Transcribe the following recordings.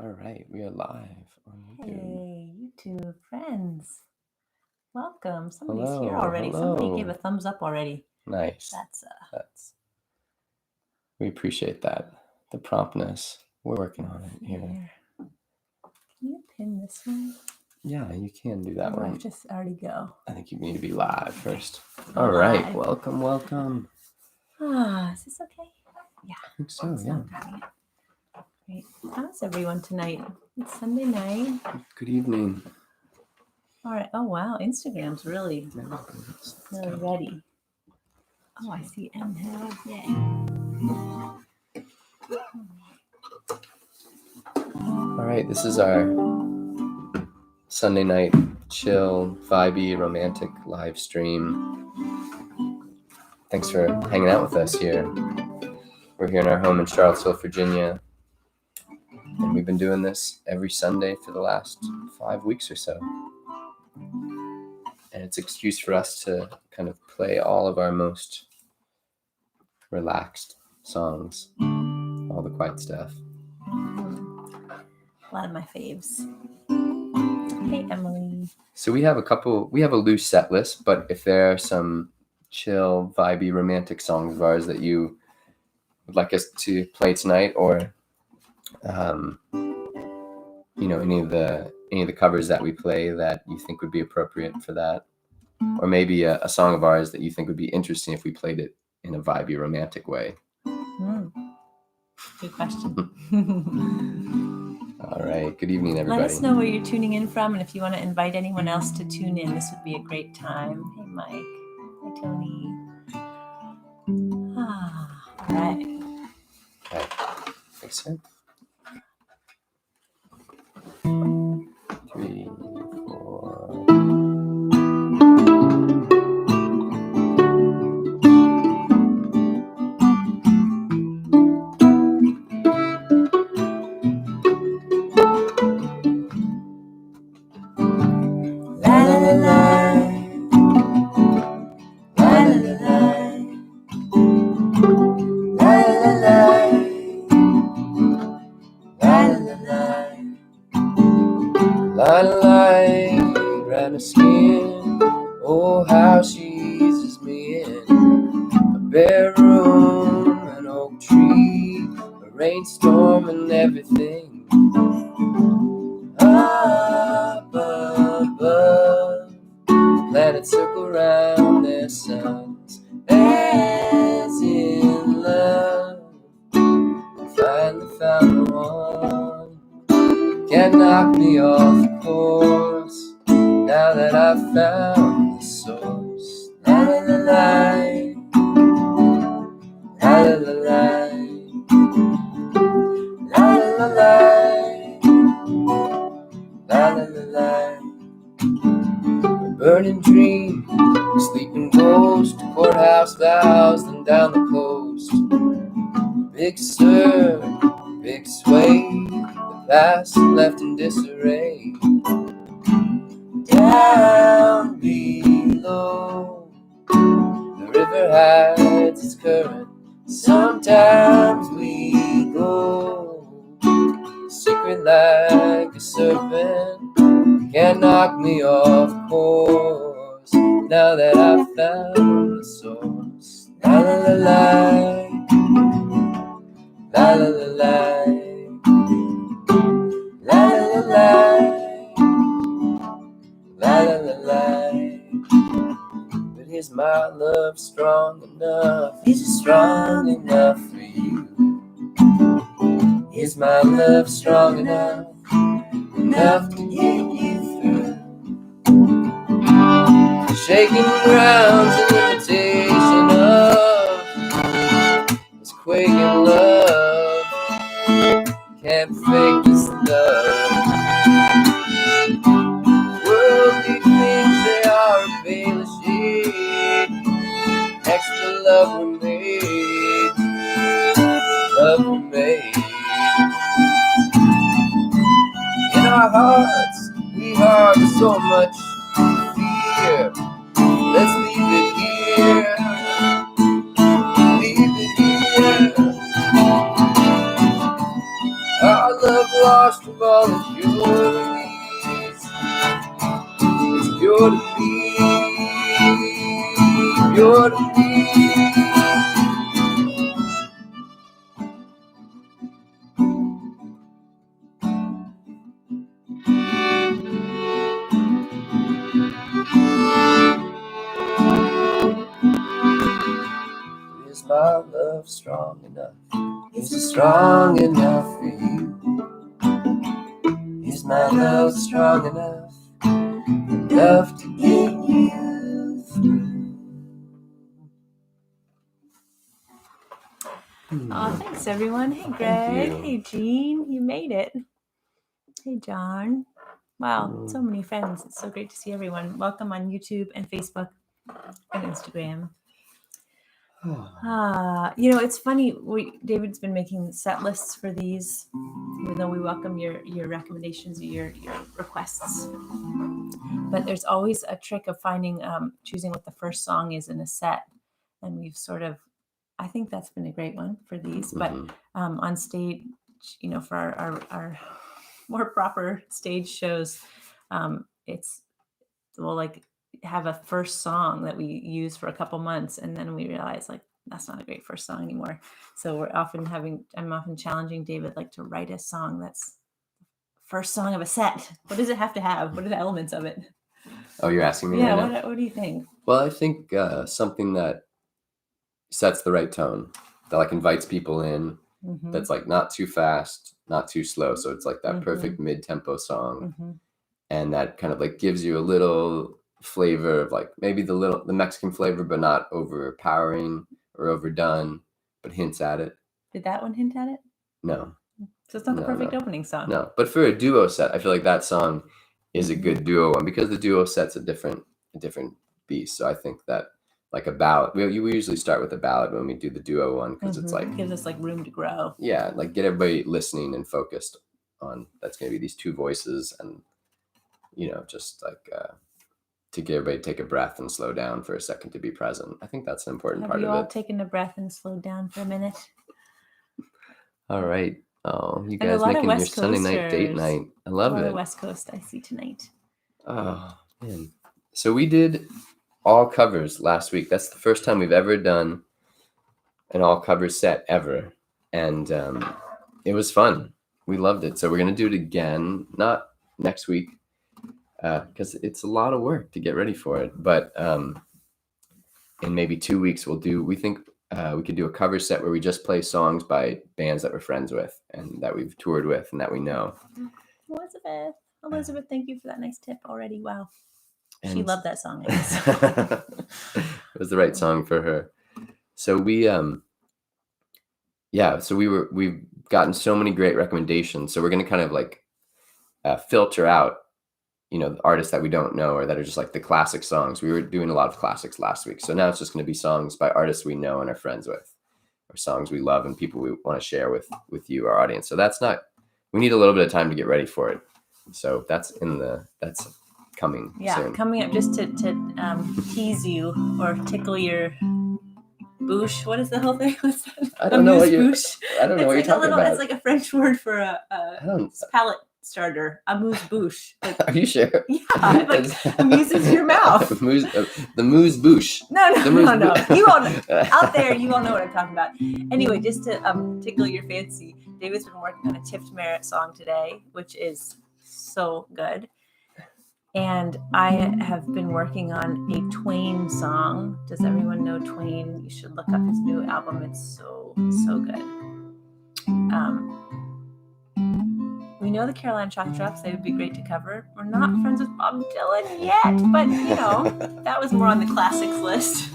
All right, we are live on YouTube. Hey, YouTube friends. Welcome. Somebody's Hello, here already. Somebody hello. gave a thumbs up already. Nice. That's We appreciate that. The promptness. We're working on it here. Can you pin this one? Yeah, you can do that Or do I one. just already go? I think you need to be live first. Go All right, live. welcome. Is this okay? Yeah. I think so, It's yeah. not bad. Great. How's everyone tonight? It's Sunday night. Good evening. All right. Oh, wow. Instagram's really ready. Oh, I see M now. Yay. All right, this is our Sunday night chill, vibey, romantic live stream. Thanks for hanging out with us here. We're here in our home in Charlottesville, Virginia. And we've been doing this every Sunday for the last 5 weeks or so. And it's an excuse for us to kind of play all of our most relaxed songs, all the quiet stuff. A lot of my faves. Hey, Emily. So we have a loose set list, but if there are some chill, vibey, romantic songs of ours that you would like us to play tonight, or any of the covers that we play that you think would be appropriate for that, or maybe a song of ours that you think would be interesting if we played it in a vibey, romantic way. Good question. All right. Good evening, everybody. Let us know where you're tuning in from, and if you want to invite anyone else to tune in, this would be a great time. Hey, Mike. Hi, Tony. All right. Okay. Thanks, sir. 3, 4. Ran her skin, oh how she eases me in. A bare room, an oak tree, a rainstorm and everything. Up above, planets circle round their suns, as in love. Finally found the one, can't knock me off course. Now that I've found the source, la la la la, la la la la, la la la, la la la. A burning dream, a sleeping ghost, courthouse vows, then down the coast. Big stir, big sway, the past left in disarray. Down below, the river hides its current. Sometimes we go secret like a serpent. Can't knock me off course. Now that I've found the source. La la la la, la la la la, la la la la. La la la la. But is my love strong enough? Is it strong enough for you? Is my love strong enough? Enough to get you through? Shaking ground's an imitation of this quaking love. Can't fake this love. Worldly things, they are a pale shade next to love we made. Love we made. In our hearts, we harbor so much fear. Let's leave it here. Leave it here. Our love washed of all impurities. It's pure to be, pure to be. Is my love strong enough? Is it strong enough for you? Is my love strong enough? Enough to get you through. Oh, thanks everyone. Hey Thank Greg. you. Hey Jean. You made it. Hey John. Wow, so many friends. It's so great to see everyone. Welcome on YouTube and Facebook and Instagram. It's funny. David's been making set lists for these, even though we welcome your recommendations, your requests. But there's always a trick of finding, choosing what the first song is in a set, and we've sort of, I think that's been a great one for these. But on stage, for our more proper stage shows, we'll like have a first song that we use for a couple months, and then we realize like that's not a great first song anymore. So I'm often challenging David like to write a song that's first song of a set. What does it have to have? What are the elements of it? Oh, you're asking me Yeah, right now? what do you think? Well, I think something that sets the right tone, that like invites people in, that's like not too fast, not too slow. So it's like that perfect mid-tempo song. And that kind of like gives you a little flavor of like maybe the Mexican flavor, but not overpowering or overdone, but hints at it. Did that one hint at it? No. So it's not the perfect opening song. No, but for a duo set, I feel like that song is a good duo one because the duo set's a different beast. So I think that like a ballad, we usually start with a ballad when we do the duo one because it's like gives us like room to grow. Yeah, like get everybody listening and focused on that's going to be these two voices, and just like to get everybody take a breath and slow down for a second to be present. I think that's an important part of it. Have you all taken a breath and slowed down for a minute? All right. Oh, you guys making your Sunday night date night. I love it. West Coast I see tonight. Oh, man. So we did all covers last week. That's the first time we've ever done an all covers set ever. And it was fun. We loved it. So we're going to do it again, not next week, because it's a lot of work to get ready for it. But in maybe 2 weeks, we think we could do a cover set where we just play songs by bands that we're friends with and that we've toured with and that we know. Elizabeth, thank you for that nice tip already. Wow. She loved that song, I guess. It was the right song for her. So we've gotten so many great recommendations. So we're going to kind of like filter out, the artists that we don't know or that are just like the classic songs. We were doing a lot of classics last week. So now it's just going to be songs by artists we know and are friends with, or songs we love and people we want to share with you, our audience. So we need a little bit of time to get ready for it. So that's coming soon. Coming up, just to tease you or tickle your bouche. What is the whole thing? What's that? I don't know what you're talking about. It's like a French word for a palate starter. Amuse-bouche. Are you sure? Yeah, like amuses your mouth. The mousse bouche. No. You all know, out there, you all know what I'm talking about. Anyway, just to tickle your fancy, David's been working on a Tiffed Merritt song today, which is so good. And I have been working on a Twain song. Does everyone know Twain? You should look up his new album. It's so good. We know the Carolina Chalk Drops. They would be great to cover. We're not friends with Bob Dylan yet, but that was more on the classics list.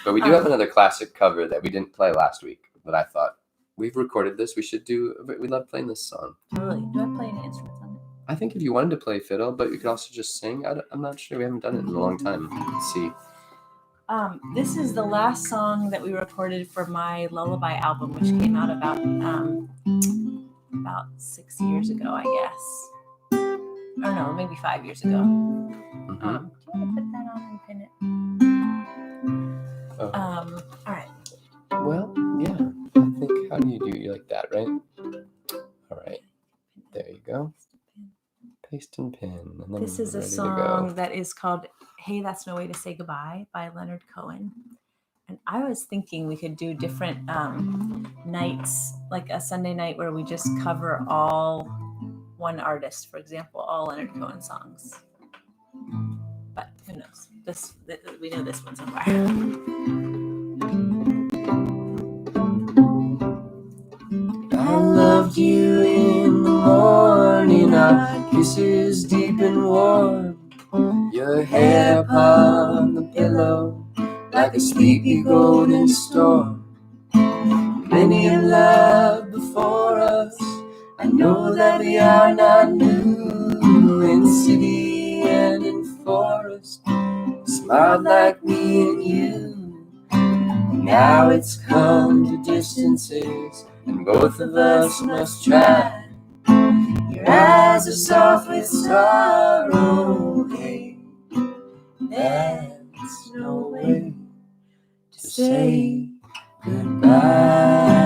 But we do have another classic cover that we didn't play last week that I thought, we've recorded this, we should do. We love playing this song. Totally. Do I play any instruments on it? I think if you wanted to play fiddle, but you could also just sing. I'm not sure. We haven't done it in a long time. Let's see. This is the last song that we recorded for my Lullaby album, which came out about 6 years ago, I guess. Or no, maybe 5 years ago. Do you want to put that on and pin it? All right. Well, yeah. I think, how do you like that, right? All right. There you go. Paste and pin. And then This is a ready to song go. that is called Hey, That's No Way to Say Goodbye by Leonard Cohen. And I was thinking we could do different nights, like a Sunday night where we just cover all one artist, for example, all Leonard Cohen songs. But who knows? We know this one so far. I loved you in the morning, our kisses deep and warm, your hair upon the pillow like a sleepy golden storm. Many a love before us, I know that we are not new, in city and in forest, smiled like me and you. Now it's come to distances, and both of us must try. Your eyes are soft with sorrow, hey, there's no way to say goodbye.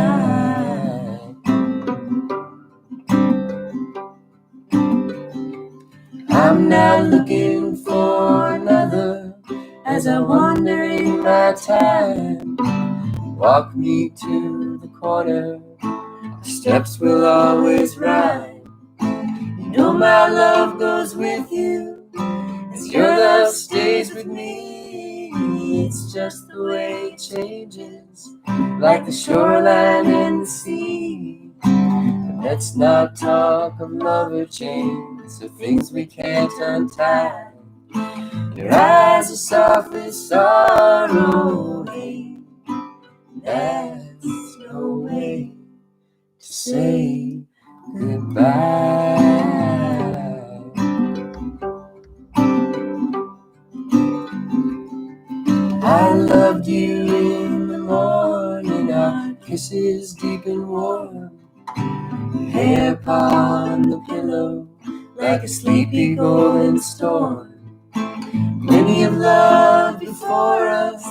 I'm not looking for another as I wander in my time. Walk me to the corner, our steps will always rhyme. You know my love goes with you, as your love stays with me. It's just the way it changes, like the shoreline and the sea. But let's not talk of love or chains, or things we can't untie. Your eyes are soft with sorrow, hey, there's no way to say goodbye. I loved you in the morning, our kisses deep and warm, your hair upon the pillow like a sleepy golden storm. Many of love before us,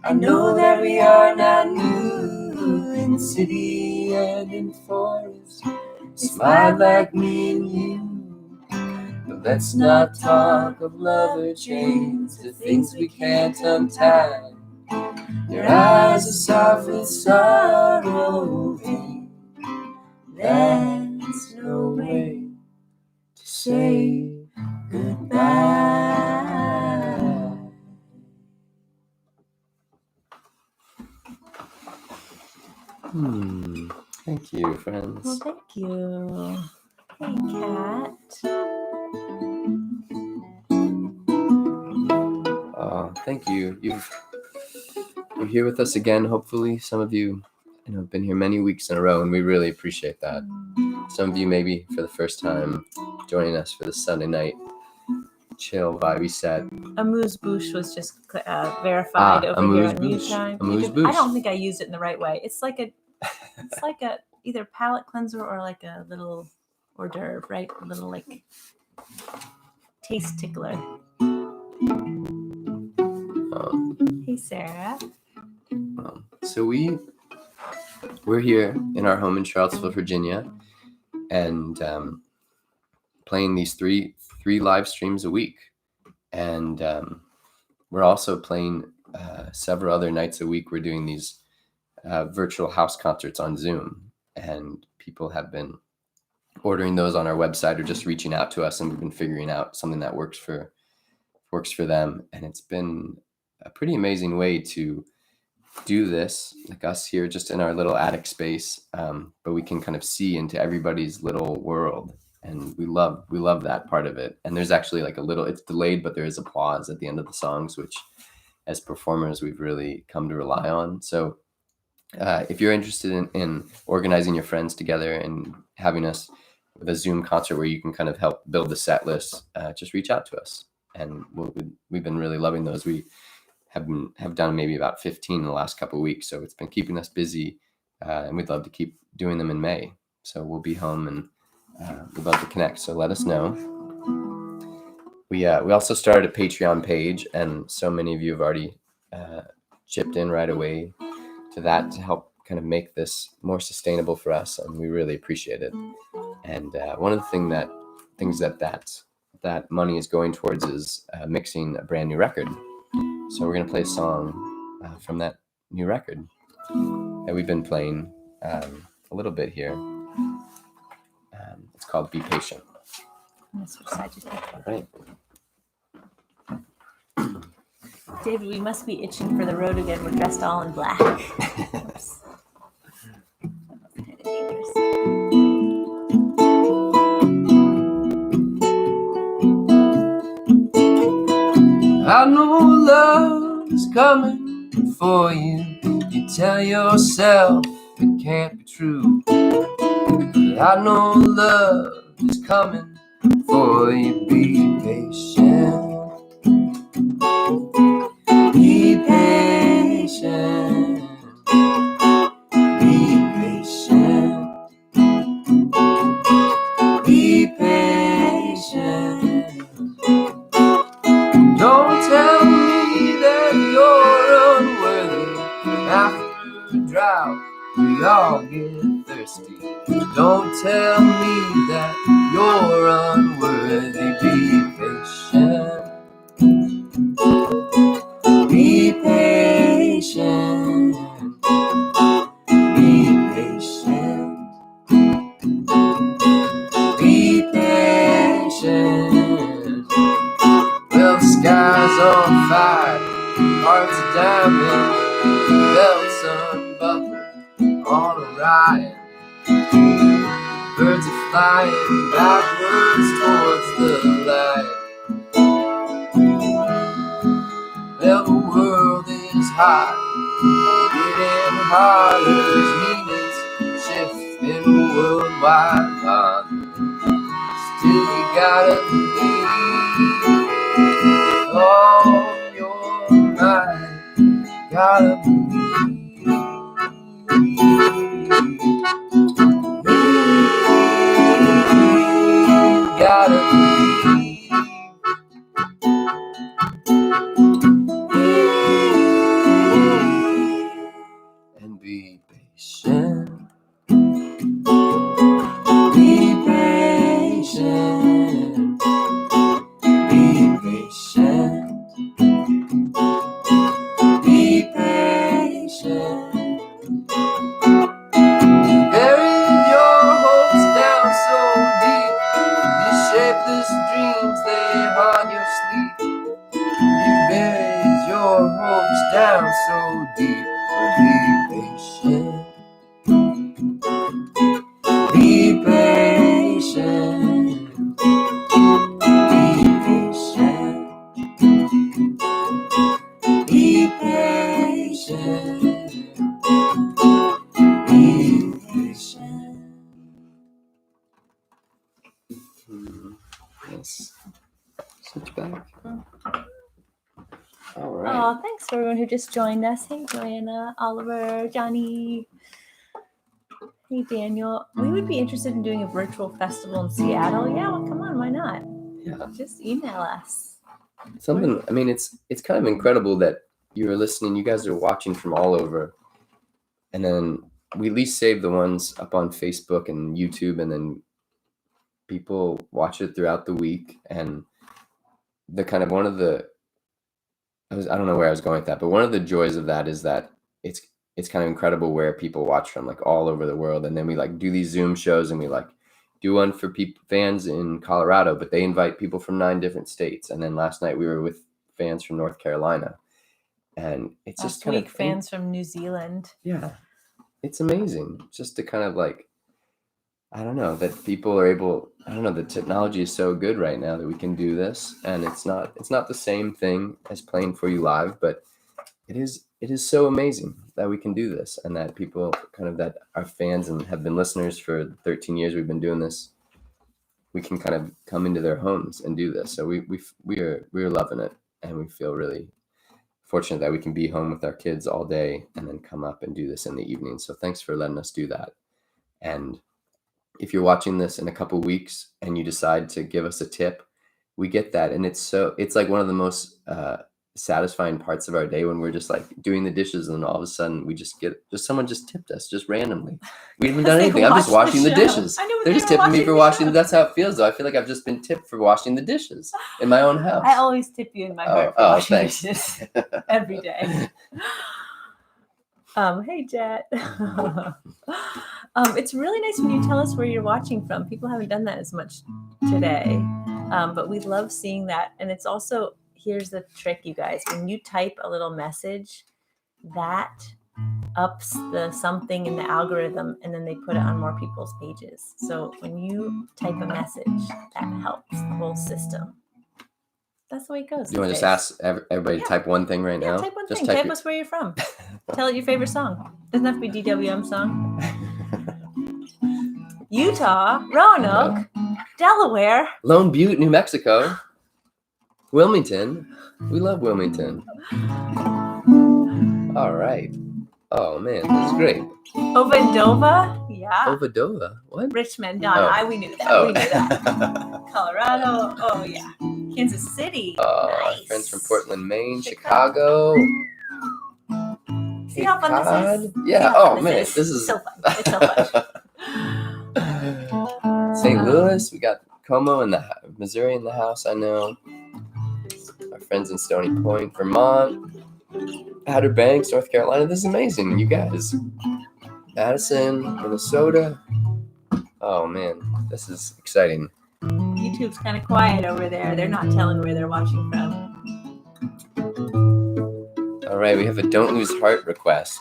I know that we are not new, in city and in forest, smiled like me and you. But let's not talk of love or chains, the things we can't untie. Your eyes are soft with sorrow, hey, there's no way to say goodbye. Thank you, friends. Well, thank you. Hey, Kat. Thank you. You're here with us again. Hopefully, some of you, have been here many weeks in a row, and we really appreciate that. Some of you maybe for the first time joining us for the Sunday night chill Vibey set. Amuse bouche was just verified over here on YouTube. Amuse bouche. I don't think I used it in the right way. It's like a either palate cleanser or like a little hors d'oeuvre, right? A little like taste tickler. Hey, Sarah. So we're here in our home in Charlottesville, Virginia, and playing these three live streams a week, and we're also playing several other nights a week. We're doing these virtual house concerts on Zoom, and people have been ordering those on our website or just reaching out to us, and we've been figuring out something that works for them, and it's been a pretty amazing way to do this, like us here just in our little attic space, but we can kind of see into everybody's little world, and we love that part of it. And there's actually like it's delayed, but there is applause at the end of the songs, which as performers we've really come to rely on. So if you're interested in organizing your friends together and having us with a Zoom concert where you can kind of help build the set list, just reach out to us, and we've been really loving those. We have done maybe about 15 in the last couple of weeks, so it's been keeping us busy, and we'd love to keep doing them in May. So we'll be home, and we'd love to connect. So let us know. We also started a Patreon page, and so many of you have already chipped in right away to that to help kind of make this more sustainable for us, and we really appreciate it. And one of the things that money is going towards is mixing a brand new record. So we're going to play a song from that new record that we've been playing a little bit here. It's called Be Patient. I'm gonna switch sides with you. All right. David, we must be itching for the road again. We're dressed all in black. Oops. Kind of dangerous. I know love is coming for you. You tell yourself it can't be true. But I know love is coming for you. Be patient. Be patient. Be patient. Be patient. Don't tell me that you're unworthy. After a drought, we all get thirsty. Don't tell me that you're unworthy. Be patient. Be patient. Be patient. Be patient. Well, the sky's on fire, hearts are diamond, belts unbuckled on a riot. Birds are flying backwards towards the light. Well, the world is hot, getting harder as meanings shift in a worldwide bond. Still you gotta believe all your might. Gotta believe. Gotta believe. And be patient. Be patient. Be patient. Be patient. Buried your hopes down so deep. These shapeless dreams, they haunt your sleep. You buried your hopes down so deep. Be patient. Be patient. Be patient. Be patient. Be patient. Yes. Switch back. All right. Oh, thanks for everyone who just joined us. Hey, Joanna, Oliver, Johnny. Hey, Daniel. We would be interested in doing a virtual festival in Seattle. Yeah, well, come on, why not? Yeah. Just email us. Something. I mean, it's kind of incredible that you're listening. You guys are watching from all over, and then we at least save the ones up on Facebook and YouTube, and then people watch it throughout the week. And the kind of one of the I don't know where I was going with that, but one of the joys of that is that it's kind of incredible where people watch from like all over the world, and then we like do these Zoom shows, and we like do one for fans in Colorado, but they invite people from 9 different states. And then last night we were with fans from North Carolina, and it's just kind of fans from New Zealand. Yeah, it's amazing just to kind of like, I don't know, that people are able. I don't know, the technology is so good right now that we can do this, and it's not the same thing as playing for you live, but it is so amazing that we can do this, and that people kind of that are fans and have been listeners for 13 years we've been doing this, we can kind of come into their homes and do this. So we're loving it, and we feel really fortunate that we can be home with our kids all day and then come up and do this in the evening. So thanks for letting us do that. And if you're watching this in a couple weeks and you decide to give us a tip, we get that. And it's like one of the most satisfying parts of our day when we're just like doing the dishes and all of a sudden we just someone just tipped us just randomly. We haven't done anything. I'm just washing the dishes. They're just tipping me for washing. That's how it feels though. I feel like I've just been tipped for washing the dishes in my own house. I always tip you in my heart for washing dishes every day. Hey, Jet. It's really nice when you tell us where you're watching from. People haven't done that as much today, but we love seeing that. And it's also, here's the trick, you guys. When you type a little message, that ups the something in the algorithm, and then they put it on more people's pages. So when you type a message, that helps the whole system. That's the way it goes. You want to just ask everybody to type one thing right now? Type one thing. Type us where you're from. Tell it your favorite song. Doesn't have to be DWM song. Utah, Roanoke, Delaware, Lone Butte, New Mexico, Wilmington. We love Wilmington. All right. Oh man, this is great. Ovadova, yeah. Ovadova, what? Richmond, no, we knew that. We knew that. Colorado, oh yeah. Kansas City, nice. Friends from Portland, Maine, Chicago. See how fun this is? Yeah. Oh man, this is so fun. It's so fun. St. Louis, we got Como in the Missouri in the house. I know. Our friends in Stony Point, Vermont, Outer Banks, North Carolina. This is amazing, you guys. Madison, Minnesota. Oh man, this is exciting. YouTube's kind of quiet over there. They're not telling where they're watching from. All right, we have a Don't Lose Heart request.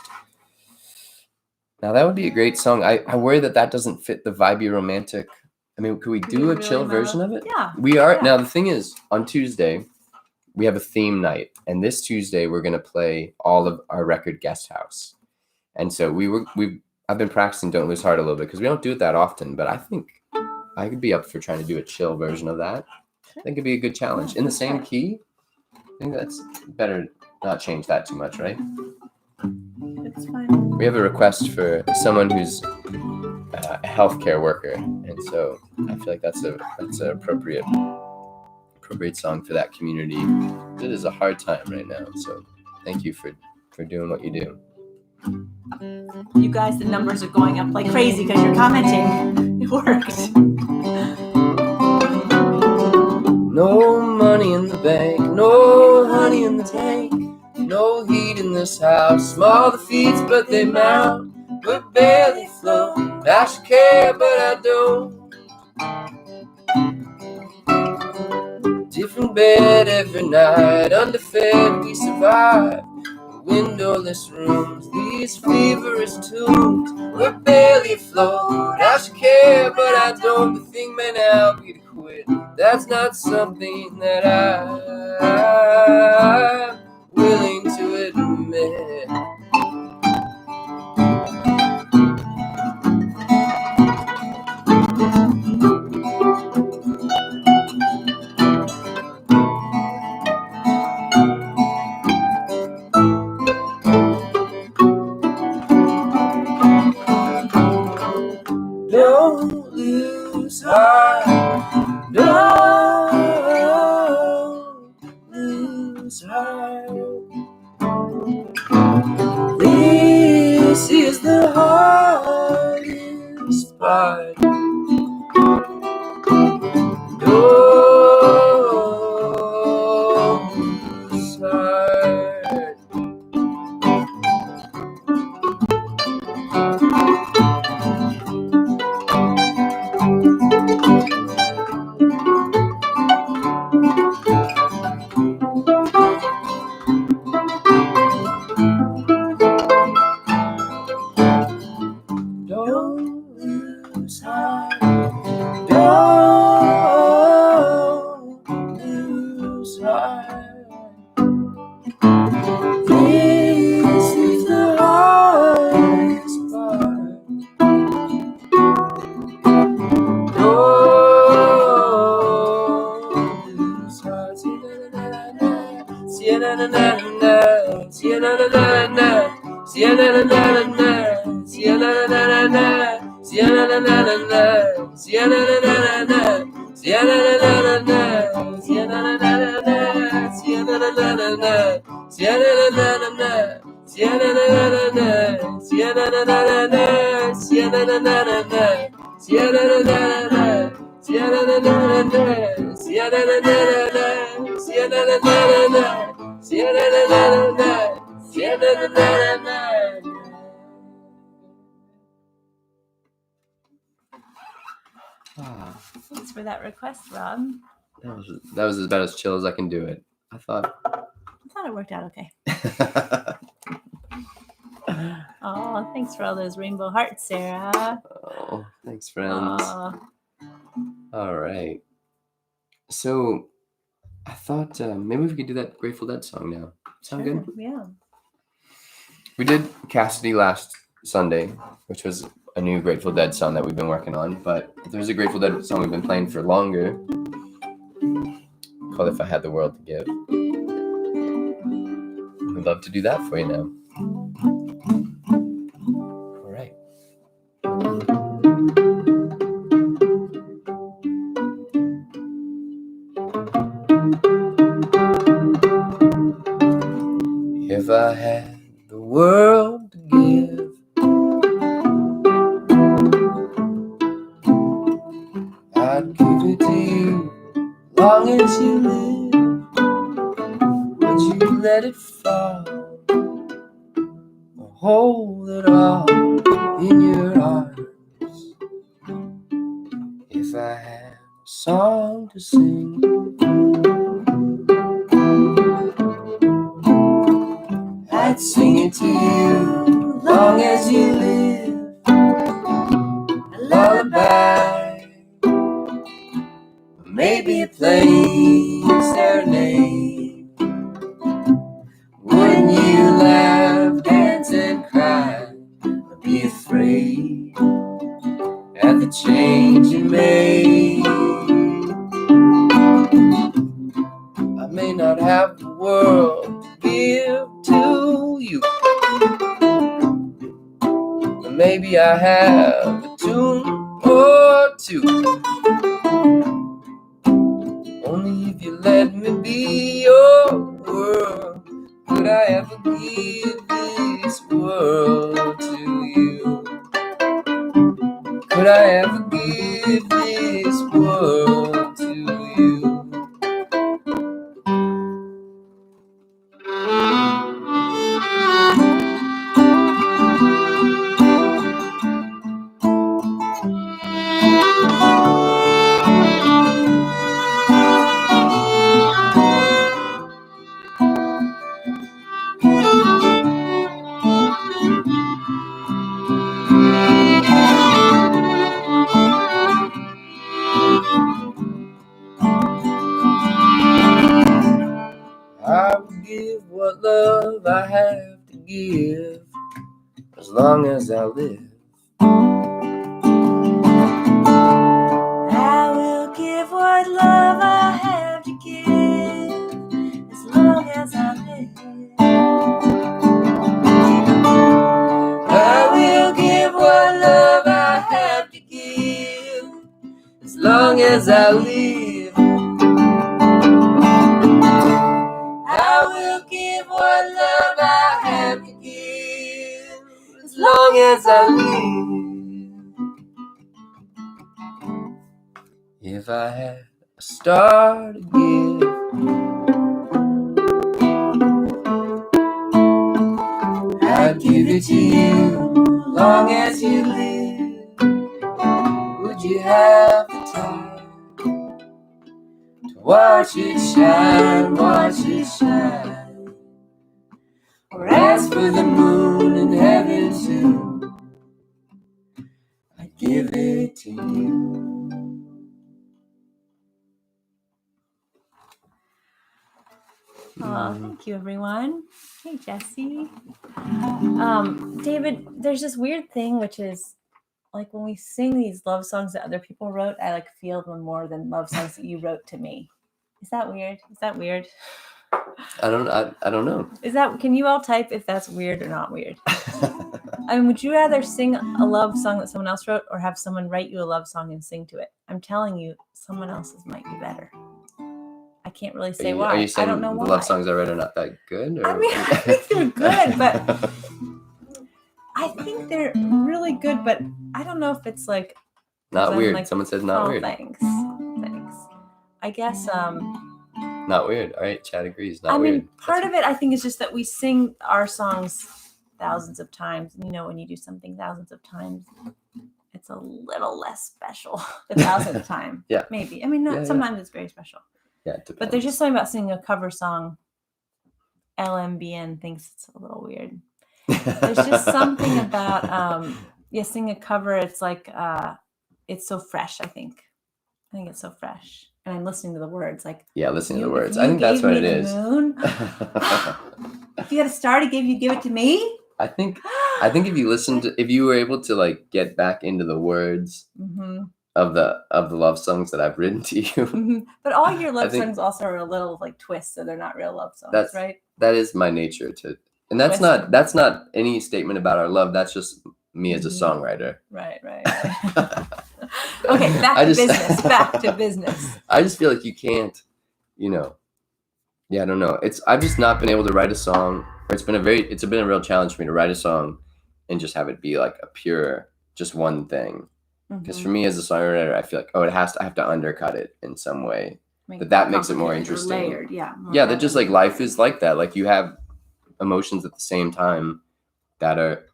Now that would be a great song. I worry that doesn't fit the vibey romantic. I mean, could we do a chill version of it? Yeah. We are. Yeah. Now the thing is, on Tuesday, we have a theme night. And this Tuesday, we're going to play all of our record Guest House. And so I've been practicing Don't Lose Heart a little bit because we don't do it that often. But I think I could be up for trying to do a chill version of that. I think it'd be a good challenge. In the same key, I think that's better not change that too much, right? It's fine. We have a request for someone who's a healthcare worker, and so I feel like that's an appropriate song for that community. It is a hard time right now, so thank you for doing what you do. You guys, the numbers are going up like crazy because you're commenting. It worked. No money in the bank, no honey in the tank, no heat in this house. Small the feeds, but they mount. We're barely float. I should care, but I don't. Different bed every night, underfed we survive. Windowless rooms, these feverish tunes. We're barely afloat. I should care, but I don't. The thing may now be to quit. That's not something that I'm willing to admit. Don't lose heart. Don't lose heart. This is the hardest part. Don't lose heart. Thanks for that request, Rob. That was about as chill as I can do it. I thought it worked out okay. Oh, thanks for all those rainbow hearts, Sarah. Oh, thanks, friends. Aw. All right. So I thought maybe we could do that Grateful Dead song now. Sound Sure, good? Yeah. We did Cassidy last Sunday, which was a new Grateful Dead song that we've been working on. But there's a Grateful Dead song we've been playing for longer called If I Had the World to Give. We'd love to do that for you now. All right. If I had the world to give, I'd give it to you long as you live. Would you let it fall or hold it all in your arms? If I had a song to sing, I'd sing it to you long as you live. A lullaby, maybe a plain serenade. Wouldn't you laugh, dance and cry, or be afraid at the change you made? I may not have the world to give to you, but maybe I have a tune or two. Only if you let me be your world could I ever give this world to you. Could I ever give this world to you? I will give what love I have to give as long as I live. I will give what love I have to give as long as I live. I will give what love I have to give as long as I live. I will give what love I have to give as long as I live. If I had a star to give, I'd give it to you long as you live. Would you have the time to watch it shine, watch it shine? Or ask for the moon in heaven too? I'd give it to you. Oh, thank you, everyone. Hey, Jesse. David, there's this weird thing, which is like when we sing these love songs that other people wrote, I like feel them more than love songs that you wrote to me. Is that weird? Is that weird? I don't know. Can you all type if that's weird or not weird? I mean, would you rather sing a love song that someone else wrote or have someone write you a love song and sing to it? I'm telling you, someone else's might be better. I can't really say Are why. you saying I don't know the why. love songs I write are not that good? Or? I mean, I think they're good, but I think they're really good, but I don't know if it's like not weird. Like, Someone said not weird. Thanks. I guess not weird. All right, Chad agrees. Not I weird. mean, part of it I think is just that we sing our songs thousands of times. And, when you do something thousands of times, it's a little less special the thousandth time. Yeah. Maybe. I mean, sometimes it's very special. Yeah, it depends. But there's just something about singing a cover song. LMBN thinks it's a little weird. There's just something about singing a cover. It's like it's so fresh. I think it's so fresh. And I'm listening to the words. Like listening to the words. I think that's what it is. Moon, if you had a star to give it to me. I think if you were able to like get back into the words of the love songs that I've written to you. But all your love songs also are a little like twists, so they're not real love songs, right? That is my nature and that's not any statement about our love. That's just me as a songwriter. Right. Okay, back to business. I just feel like you can't, I don't know. I've just not been able to write a song, or it's been a real challenge for me to write a song and just have it be like a pure, just one thing. Because for me as a songwriter, I feel like, I have to undercut it in some way. That makes it more interesting. Layered, that just like life is like that. Like you have emotions at the same time that are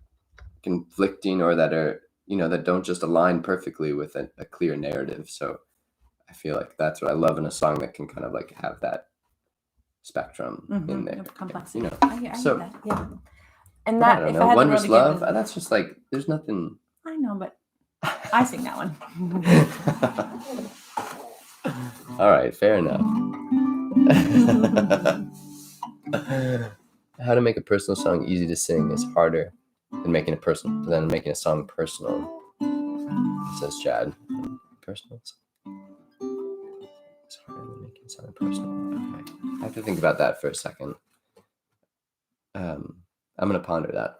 conflicting, or that are, that don't just align perfectly with a clear narrative. So I feel like that's what I love in a song, that can kind of like have that spectrum in there. Complexity. I get that. Yeah. And that, I don't know. Wondrous Love, that's just like, there's nothing. I know, but I sing that one. All right, fair enough. How to make a personal song easy to sing is harder than making a song personal, says Chad. Personal. It's harder than making a song personal. Okay. I have to think about that for a second. I'm gonna ponder that.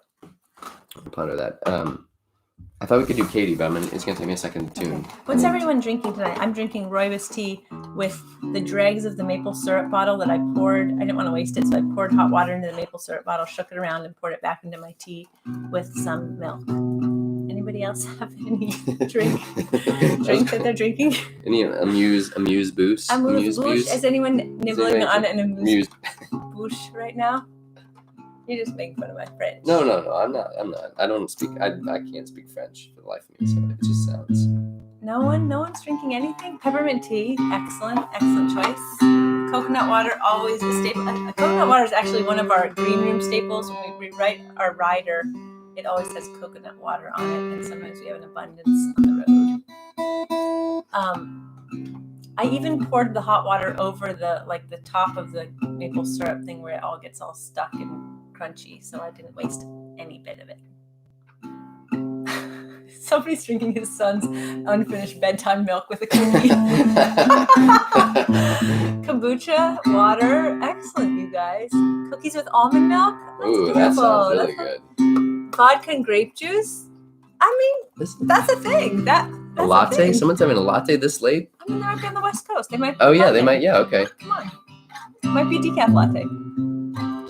I thought we could do Katie, but it's going to take me a second to tune. Okay. What's everyone drinking tonight? I'm drinking rooibos tea with the dregs of the maple syrup bottle that I poured. I didn't want to waste it, so I poured hot water into the maple syrup bottle, shook it around, and poured it back into my tea with some milk. Anybody else have any drink that they're drinking? Any amuse boost? Amuse bouche? Is anyone nibbling on an amuse bouche right now? You're just making fun of my French. No, I'm not. I don't speak. I can't speak French for the life of me, so it just sounds. No one's drinking anything. Peppermint tea, excellent choice. Coconut water, always a staple. Coconut water is actually one of our green room staples. When we write our rider, it always has coconut water on it, and sometimes we have an abundance on the road. I even poured the hot water over the top of the maple syrup thing, where it all gets all stuck and crunchy, so I didn't waste any bit of it. Somebody's drinking his son's unfinished bedtime milk with a cookie. Kombucha, water, excellent, you guys. Cookies with almond milk. That's Ooh, beautiful. That sounds really good. Vodka and grape juice. I mean, that's a thing. That's a latte? Thing. Someone's having a latte this late? I mean, they're up on the West Coast. They might. Oh yeah, they might. Yeah, okay. Come on. It might be a decaf latte.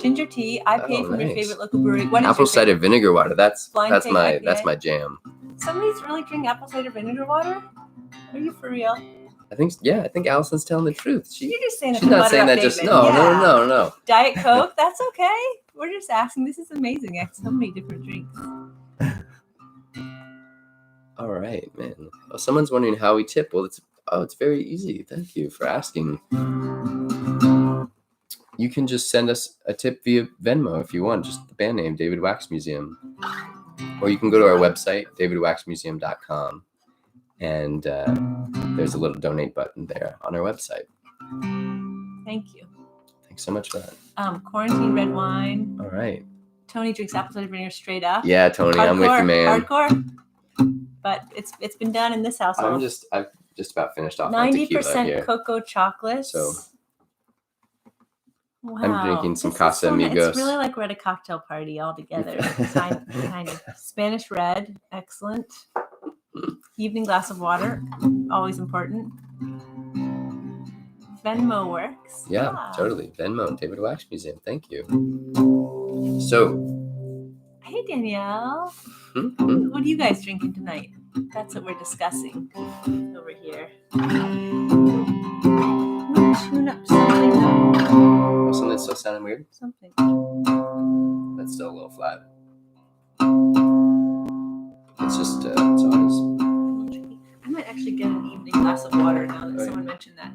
Ginger tea, IPA from your favorite local brewery. What apple cider vinegar water. That's my IPA? jam. Somebody's really drinking apple cider vinegar water? Are you for real? I think Allison's telling the truth. You're just saying she's not saying that David. just no. Diet Coke, that's okay. We're just asking. This is amazing. I have so many different drinks. All right, man. Well, someone's wondering how we tip. Well, it's very easy. Thank you for asking. You can just send us a tip via Venmo if you want, just the band name, David Wax Museum. Or you can go to our website, davidwaxmuseum.com, and there's a little donate button there on our website. Thank you. Thanks so much for that. Quarantine red wine. All right. Tony drinks apple cider vinegar straight up. Yeah, Tony, I'm with you, man. Hardcore. But it's been done in this household. I've just about finished off my tequila here. 90% cocoa chocolate. So wow. I'm drinking some Casamigos. It's really like we're at a cocktail party all together. kind of. Spanish red, excellent. Evening glass of water, always important. Venmo works. Yeah, totally. Venmo, David Wax Museum. Thank you. So, Hey, Danielle. mhm. What are you guys drinking tonight? That's what we're discussing over here. Tune up something. Oh, something still sounding weird? Something. That's still a little flat. It's just, it's always. I might actually get an evening glass of water now that Oh, someone mentioned that.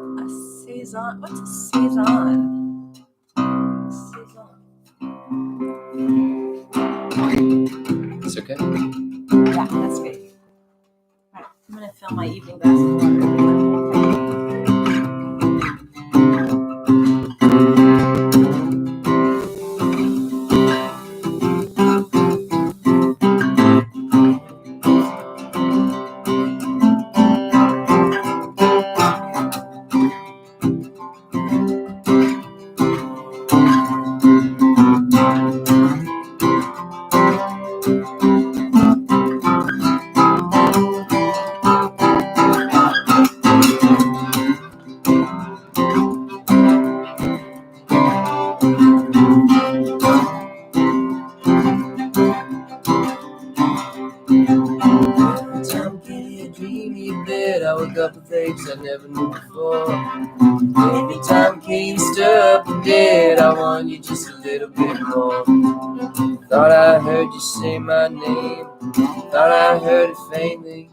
A saison. What's a saison? Saison. It's okay. Yeah, that's great. All right, I'm gonna fill my evening glass of water. I woke up with things I never knew before. Every time Kate stir up the bed, I want you just a little bit more. Thought I heard you say my name, thought I heard it faintly.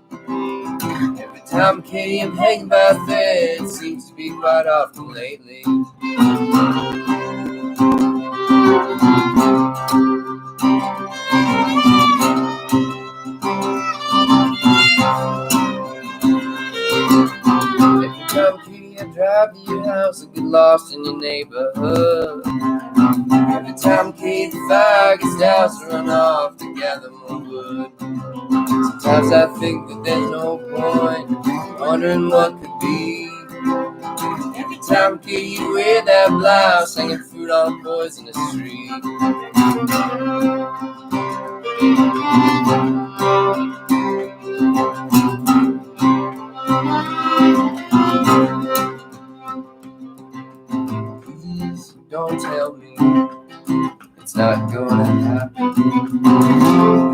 Every time Katie, I'm hanging by a thread, it seems to be quite often lately. Every time Katie, I drive to your house and get lost in your neighborhood. Every time Katie, the fire gets doused to run off to gather more wood. Sometimes I think that there's no point wondering what could be. Every time Katie, you wear that blouse, hanging fruit on a poisonous tree. Please don't tell me it's not gonna happen.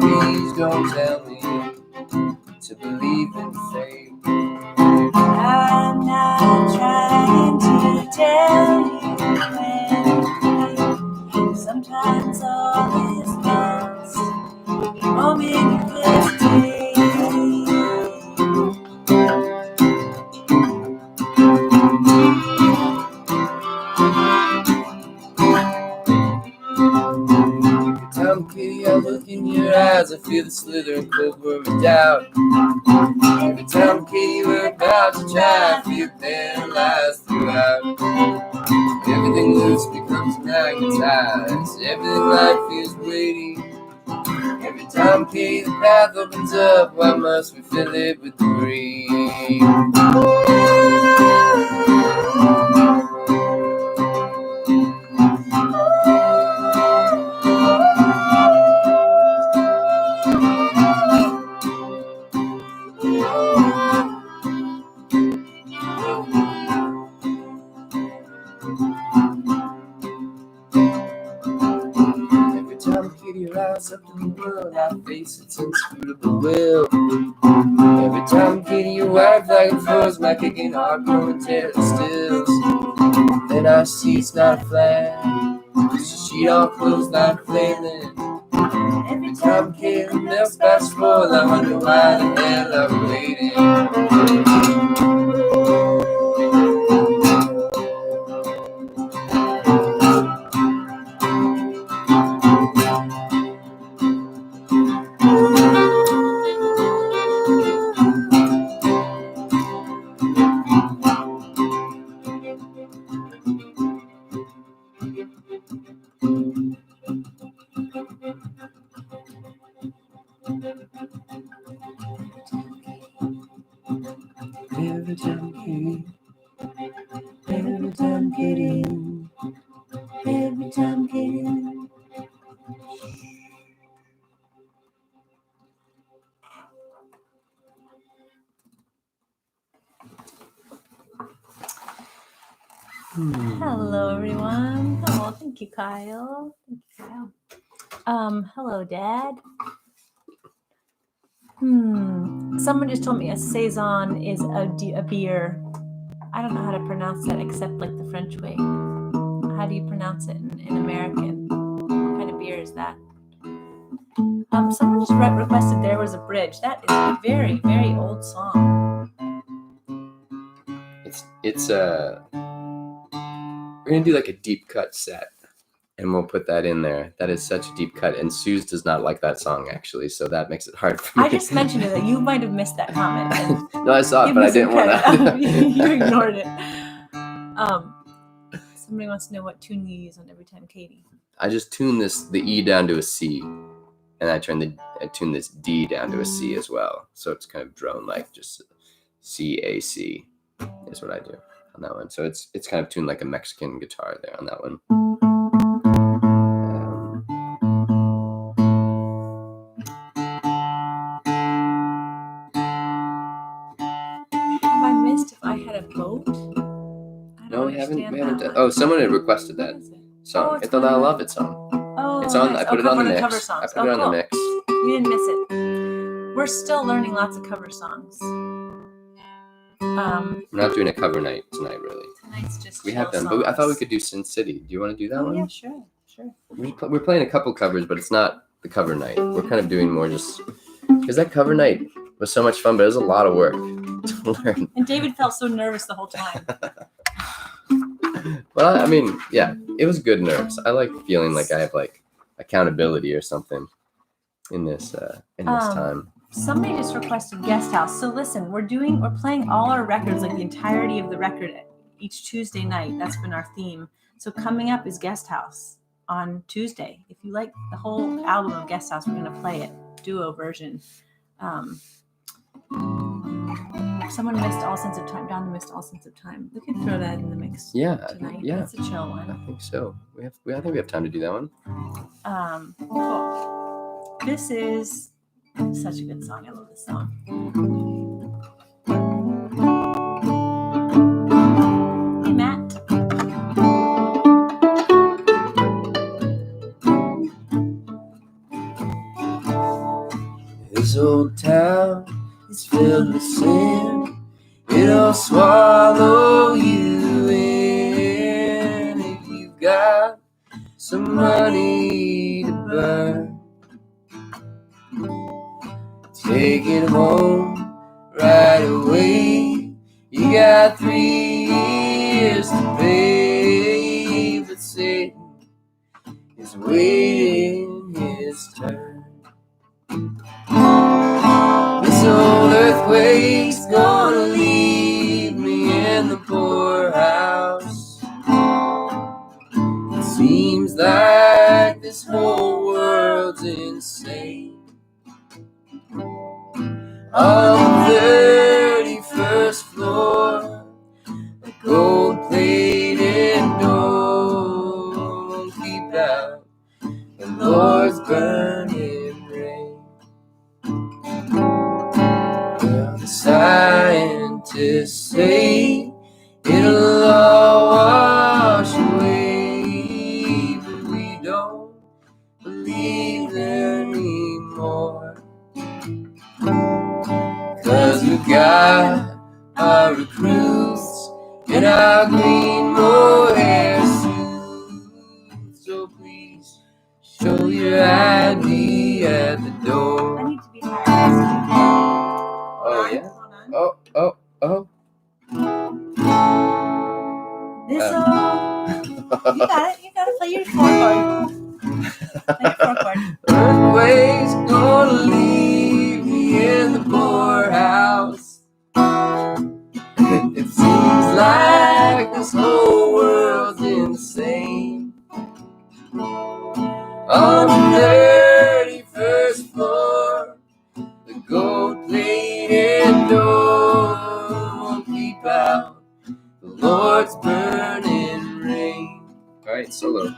Please don't tell me to believe in fate. I'm not trying to tell you when sometimes all is lost. The moment you hesitate. Every time, Kitty, I look in your eyes, I feel the slithering cold worm of doubt. Every time, Kitty, we're about to try, I feel paralyzed throughout. Everything loose becomes magnetized. Everything life feels weighty. Every time, Kitty, the path opens up, why must we fill it with debris? Every time Kitty rises up in the world, I face its inscrutable will. Every time Kitty, your white flag flows, my kicking heart momentarily stills. Then I see it's not a flag, it's a sheet all closed, not flailing. Every time Kitty melts by slow, I wonder why the hell I'm waiting. Every time Kitty, every time Kitty, every time Kitty. Hello, everyone. Oh, thank you, Kyle. Thank you, Kyle. Hello, Dad. Someone just told me a saison is a beer. I don't know how to pronounce that except like the French way. How do you pronounce it in American? What kind of beer is that? Someone just requested There Was a Bridge. That is a very, very old song. It's we're gonna do like a deep cut set, and we'll put that in there. That is such a deep cut, and Suze does not like that song actually, so that makes it hard for me. I just mentioned it. That you might have missed that comment. No, I saw it, but I didn't want to. You ignored it. Somebody wants to know what tune you use on Every Time Katie. I just tune the E down to a C, and I tune this D down to a C as well, so it's kind of drone like, just C A C is what I do on that one. So it's kind of tuned like a Mexican guitar there on that one. Have I missed if I had a boat? No, we haven't. Oh, someone had requested that song. It's I Love It song. Oh, it's on. Nice. I put it on the mix. Cover songs. I put it on cool. the mix. You didn't miss it. We're still learning lots of cover songs. We're not doing a cover night tonight, really. Tonight's just we have them, songs. but I thought we could do Sin City. Do you want to do that one? Yeah, sure. We're playing a couple covers, but it's not the cover night. We're kind of doing more just because that cover night was so much fun, but it was a lot of work to learn. And David felt so nervous the whole time. Well, I mean, yeah, it was good nerves. I like feeling like I have like accountability or something in this time. Somebody just requested Guest House. So listen, we're playing all our records, like the entirety of the record each Tuesday night. That's been our theme. So coming up is Guest House on Tuesday. If you like the whole album of Guest House, we're going to play it, duo version. Someone missed All Sense of Time. Donna missed All Sense of Time. We could throw that in the mix tonight. Yeah. That's a chill one. I think so. I think we have time to do that one. Cool. This is such a good song. I love this song. Hey, Matt. This old town is filled with sin. It'll swallow you in if you've got some money to burn. Take it home right away. You got 3 years to pay, but Satan is waiting his turn. This old earthquake's gonna leave me in the poorhouse. It seems like this whole world's insane. On the 31st floor, a gold-plated door won't keep out the Lord's burning rain. Well, the scientists say it'll all wash away, but we don't believe anymore. 'Cause we've got our recruits in our green mohair suits. So please show your ID at the door. I need to be higher. Oh, yeah? Oh. This you got it. Play your 4-chord. Earthquake's gonna leave me in the poorhouse. It seems like this whole world's insane. On the 31st floor, the gold-plated door won't keep out the Lord's burning rain. All right, solo.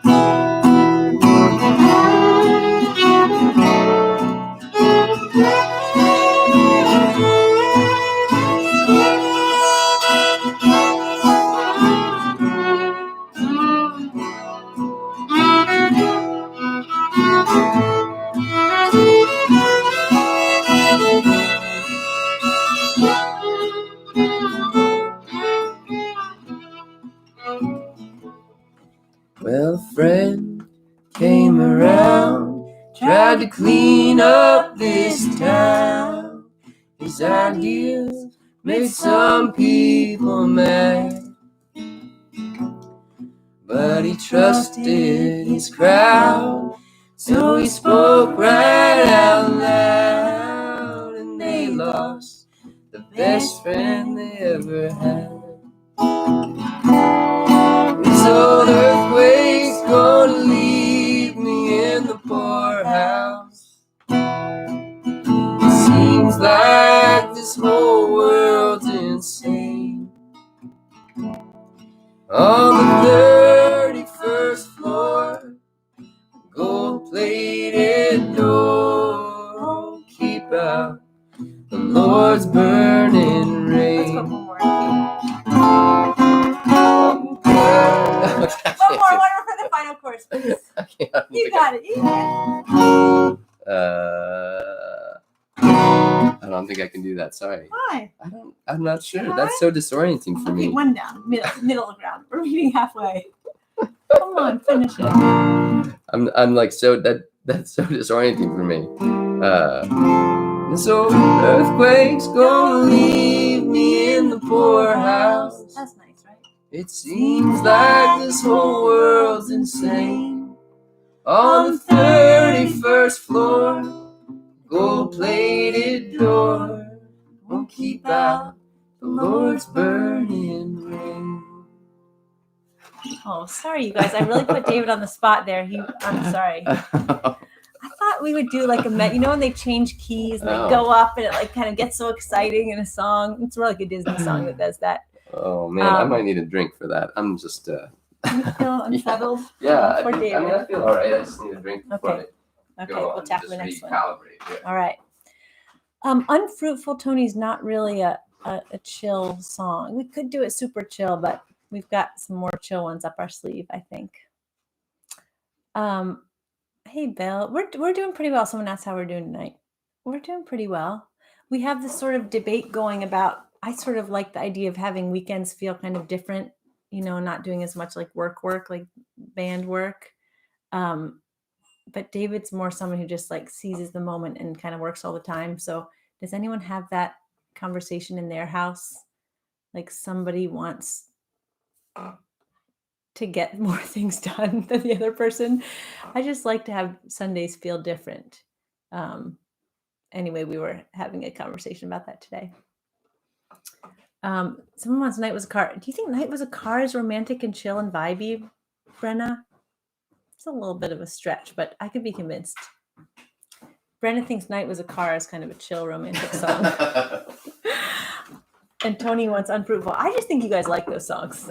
to clean up this town. His ideas made some people mad, but he trusted his crowd, so he spoke right out loud, and they lost the best friend they ever had. This old earthquake's gonna leave me in the poorhouse. It seems like this whole world's insane. On the 31st floor, gold-plated door won't keep out the Lord's burning rain. Let's go one more. One more for the final chorus, please. You got it. I don't think I can do that. Sorry. Why? I'm not sure. That's so disorienting for me. Okay, one down. Middle ground. We're meeting halfway. Come on, finish it. I'm like that's so disorienting for me. This old earthquake's gonna leave me in the poorhouse. That's nice, right? It seems like this whole world's insane. On the 31st floor, gold-plated door won't keep out the Lord's burning rain. Oh, sorry, you guys. I really put David on the spot there. I'm sorry. I thought we would do like when they change keys and they go up and it like kind of gets so exciting in a song. It's more like a Disney song that does that. Oh man, I might need a drink for that. I'm just You feel unsettled? yeah. Poor David. I feel all right. I just need a drink before Okay, go we'll tackle the next one. Yeah. All right. Unfruitful Tony's not really a chill song. We could do it super chill, but we've got some more chill ones up our sleeve, I think. Hey, Bill, we're doing pretty well. Someone asked how we're doing tonight. We're doing pretty well. We have this sort of debate going about, I sort of like the idea of having weekends feel kind of different, not doing as much like work, like band work. But David's more someone who just like seizes the moment and kind of works all the time. So does anyone have that conversation in their house? Like somebody wants to get more things done than the other person. I just like to have Sundays feel different. Anyway, we were having a conversation about that today. Someone wants Night Was a Car. Do you think Night Was a Car is romantic and chill and vibey, Brenna? It's a little bit of a stretch, but I could be convinced. Brenna thinks Night Was a Car is kind of a chill romantic song. And Tony wants Unfruitful. I just think you guys like those songs.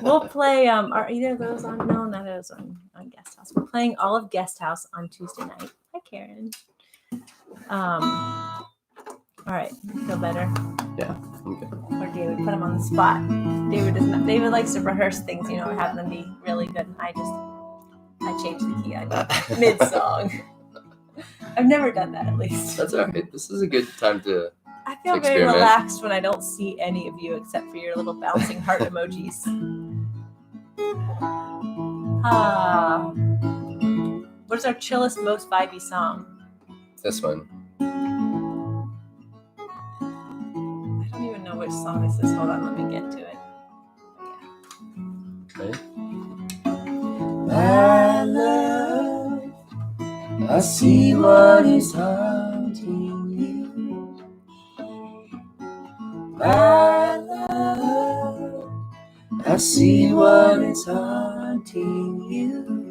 We'll play, are either of those on? No, none of those on Guest House. We're playing all of Guest House on Tuesday night. Hi, Karen. All right, feel better? Yeah, okay. Or David, put him on the spot. David likes to rehearse things, have them be really good. And I changed the key mid-song. I've never done that, at least. That's all right. This is a good time to I feel very relaxed when I don't see any of you except for your little bouncing heart emojis. What is our chillest, most vibey song? This one. I don't even know which song this is. Hold on, let me get to it. Okay. My love, I see what is haunting you. My love, I see what is haunting you.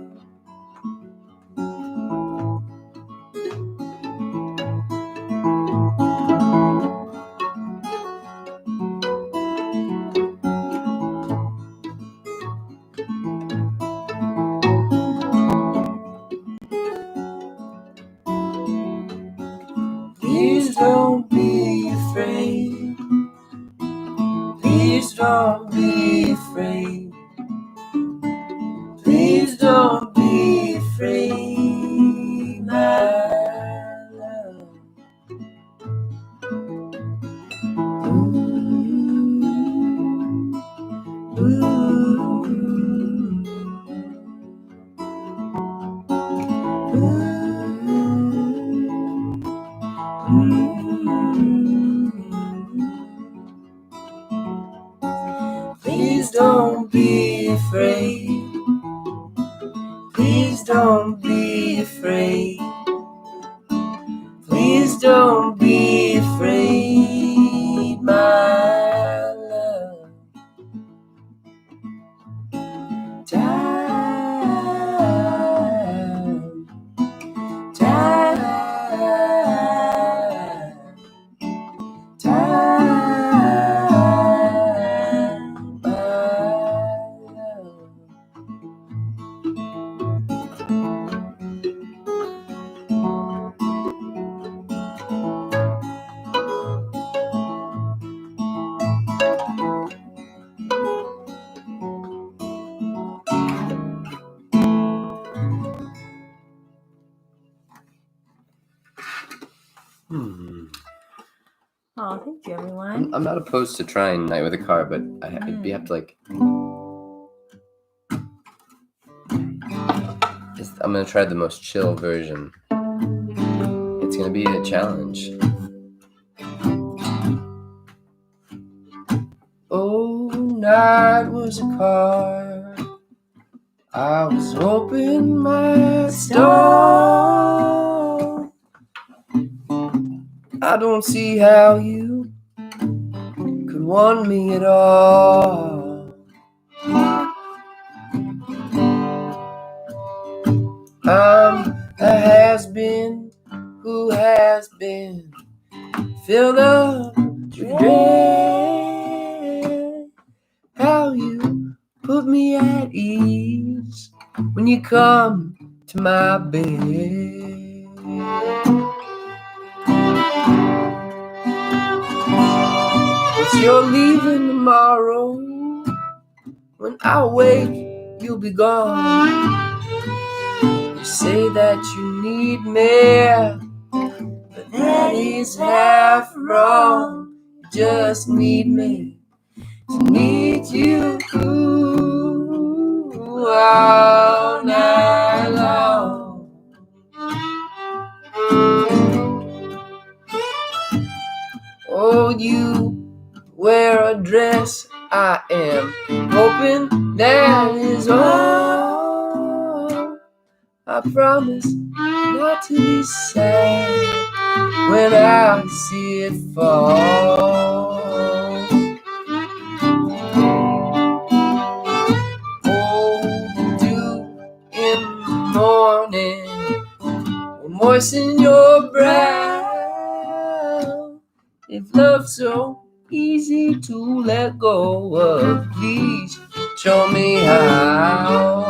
Please don't be afraid. Please don't be afraid. Please don't be afraid, my love. Please don't be afraid. Please don't be afraid. Please don't be afraid, my love. Time, time, time, my love. Oh, thank you, everyone. I'm not opposed to trying Night with a Car, but I'd have to like. I'm gonna try the most chill version. It's gonna be a challenge. Oh, night was a car. I was hoping my star. I don't see how you could want me at all. I'm a has-been who has been filled up with regret. How you put me at ease when you come to my bed. If you're leaving tomorrow, when I wake, you'll be gone. You say that you need me, but that is half wrong. You just need me to need you all night long. Oh, you wear a dress, I am hoping that is all. I promise not to be sad when I see it fall. Oh, the dew in the morning will moisten your brow. If love's so easy to let go of, please show me how.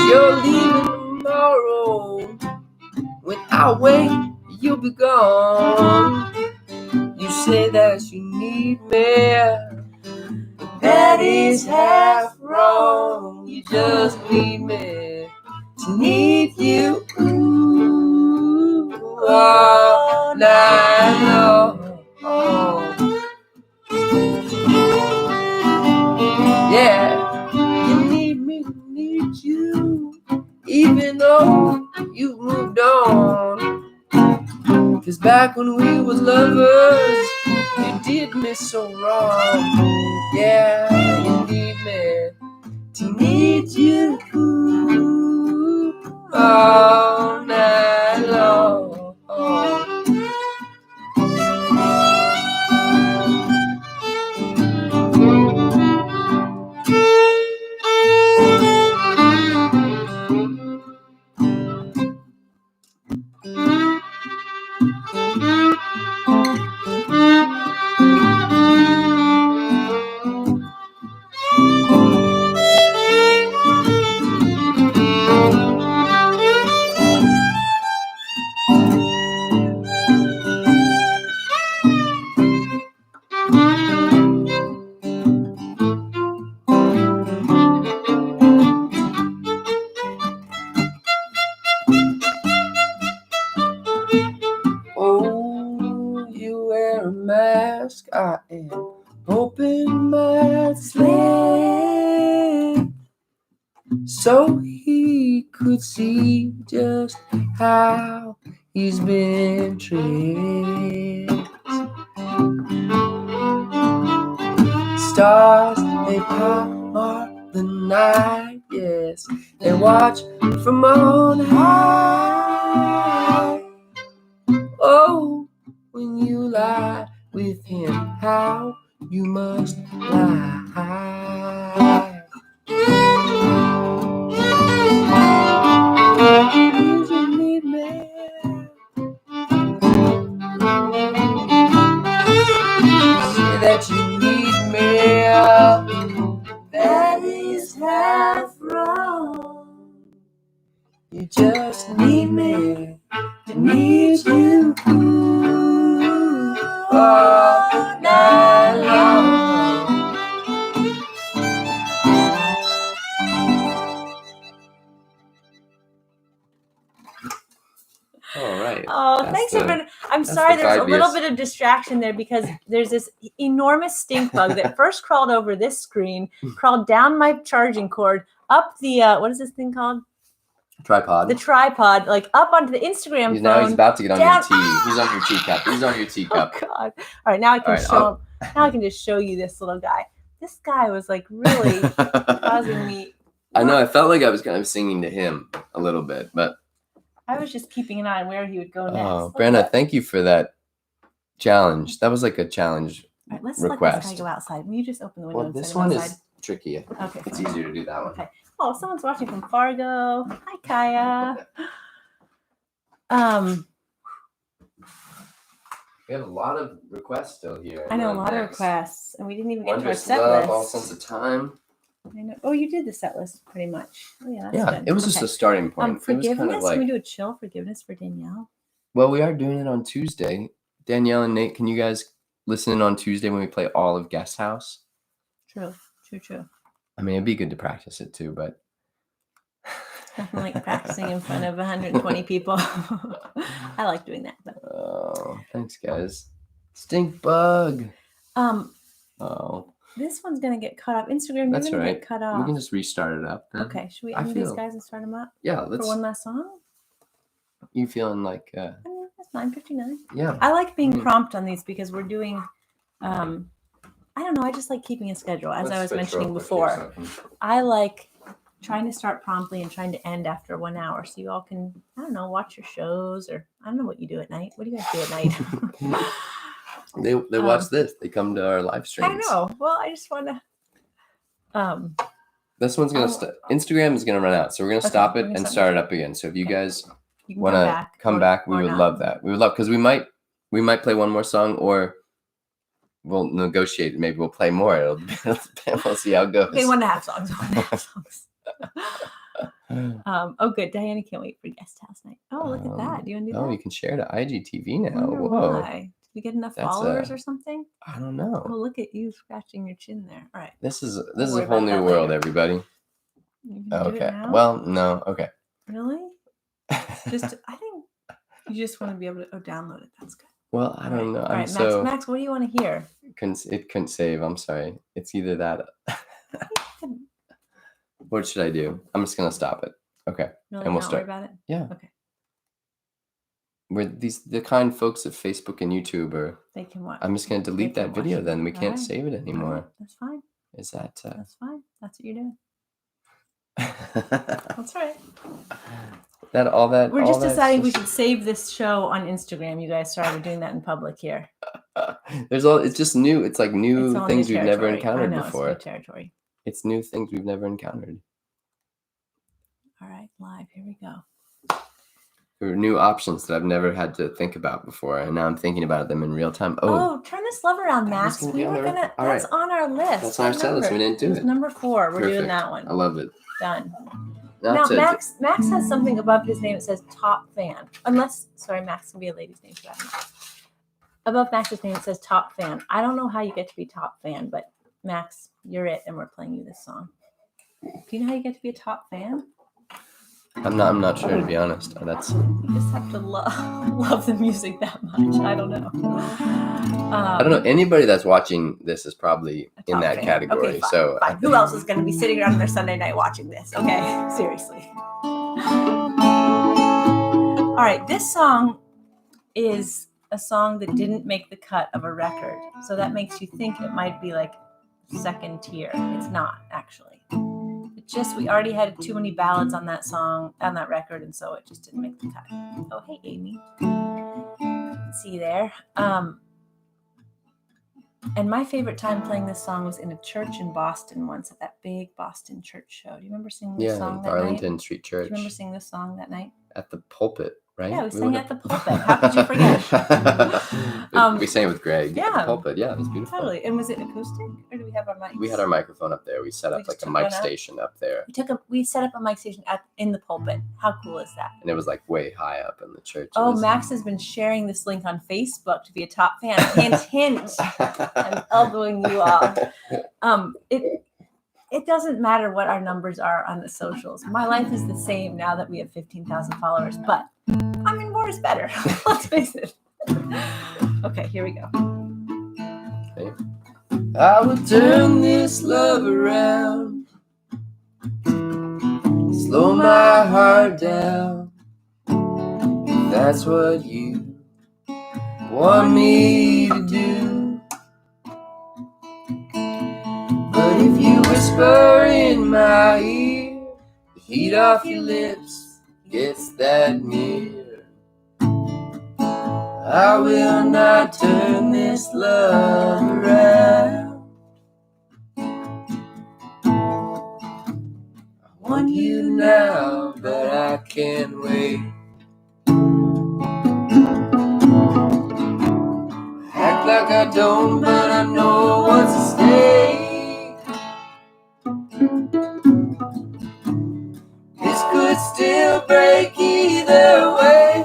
You're leaving tomorrow. When I wait, you'll be gone. You say that you need me, but that is half wrong. You just need me to need you all night long. Yeah, you need me to need you, even though you moved on. 'Cause back when we was lovers, you did me so wrong. Yeah, you need me to need you all night long. Oh, you wear a mask, I am hoping my slave, so he could see just how he's been tricked. stars, they power the night, yes, and watch from on high. Oh, when you lie with him, how you must lie. You need me. Say that you need me. That is half wrong. You just need me to need you all night long. All right. Oh, thanks everyone. I'm sorry there's a little bit of distraction there because there's this enormous stink bug that first crawled over this screen, crawled down my charging cord, up the what is this thing called? Tripod. The tripod, like up onto the Instagram phone. Now he's about to get on your tea. He's on your teacup. He's on your teacup. Oh God! All right, now I can show. Now I can just show you this little guy. This guy was like really causing me. I know. I felt like I was kind of singing to him a little bit, but I was just keeping an eye on where he would go next. Oh, Brenna, thank you for that challenge. That was like a challenge All right, let's request. Let this guy go outside. Will you just open the window? Well, this one outside? is tricky. Okay, it's fine. easier to do that one. Okay. Oh, someone's watching from Fargo. Hi, Kaya. We have a lot of requests still here. I know, a lot of requests, and we didn't even get to our Wondrous set Love, list. All Sense of Time. I know. Oh, you did the set list pretty much. Oh, yeah, that's good. It was just a starting point. Forgiveness. It was kind of like, Can we do a chill forgiveness for Danielle? Well, we are doing it on Tuesday. Danielle and Nate, can you guys listen in on Tuesday when we play all of Guest House? True. I mean, it'd be good to practice it too, but Nothing like practicing in front of 120 people. I like doing that. But... Oh, thanks, guys. Stink bug. Oh. This one's gonna get cut off. Instagram, That's you're gonna right. get cut off. We can just restart it up. Then. Okay. Should we end these guys and start them up? Yeah, let's. For one last song. You feeling like? I mean, it's 9:59. Yeah. I like being prompt on these because we're doing. I don't know. I just like keeping a schedule, as I was mentioning before. I like trying to start promptly and trying to end after 1 hour, so you all can, I don't know, watch your shows, or I don't know what you do at night. What do you guys do at night? They watch this. They come to our live streams. I know. Well, I just want to. This one's gonna Instagram is gonna run out, so we're gonna stop it and start it up again. So if you guys want to come back, we would love that. We would love, because we might play one more song, or we'll negotiate. Maybe we'll play more. We'll see how it goes. Okay, 1.5 songs. Oh, good. Diana can't wait for Guest House night. Oh, look at that. Do you want to do that? Oh, you can share to IGTV now. Whoa. Why? Did we get enough followers or something? I don't know. Oh, look at you scratching your chin there. All right. This is a whole new world, everybody. Okay. Well, no. Okay. Really? I think you just want to be able to download it. That's good. Well, I don't know. All right, Max, what do you want to hear? It couldn't save. I'm sorry. It's either that. What should I do? I'm just gonna stop it. Okay. Really? And we'll start. start. Worry about it? Yeah. Okay. We're the kind folks at Facebook and YouTube are. They can watch. I'm just gonna delete that video. Then we can't save it anymore. Right. That's fine. Is that? That's fine. That's what you're doing. That's right. We're just deciding we should save this show on Instagram. You guys started doing that in public here. It's just new. It's like new things we've never encountered before. It's new territory. It's new things we've never encountered. All right, live. Here we go. There are new options that I've never had to think about before, and now I'm thinking about them in real time. Oh, turn this love around, Max. That's on our list. That's on our set list. We didn't do it. Number 4. We're doing that one. I love it. Done. Now, Max has something above his name that says top fan. Max can be a lady's name for that. Above Max's name, it says top fan. I don't know how you get to be top fan, but Max, you're it, and we're playing you this song. Do you know how you get to be a top fan? I'm not sure, to be honest. You just have to love the music that much. I don't know. I don't know. Anybody that's watching this is probably in that category. Okay, fine, so fine. Who else is going to be sitting around their Sunday night watching this? Okay, seriously. All right, this song is a song that didn't make the cut of a record, so that makes you think it might be like second tier. It's not actually. It's just we already had too many ballads on that song, on that record, and so it just didn't make the cut. Oh, hey, Amy. See you there. And my favorite time playing this song was in a church in Boston once at that big Boston church show. Do you remember singing this song that Arlington night? Street Do Church. you remember singing this song that night? At the pulpit, right? Yeah, we sang at the pulpit. How could you forget? We sang with Greg yeah. at the pulpit. Yeah, it was beautiful. Totally. And was it acoustic, or do we have our mics? We had our microphone up there. We set up like a mic station up there. We set up a mic station in the pulpit. How cool is that? And it was like way high up in the church. Oh, Max has been sharing this link on Facebook to be a top fan. Hint, hint. I'm elbowing you all. It doesn't matter what our numbers are on the socials. My life is the same now that we have 15,000 followers, but I mean, more is better. Let's face it. Okay, here we go. Okay. I will turn this love around, slow my heart down, if that's what you want me to do. But if you whisper in my ear, the heat off your lips gets that near, I will not turn this love around. I want you now, but I can't wait. Act like I don't, but I know what's at stake. This could still break either way.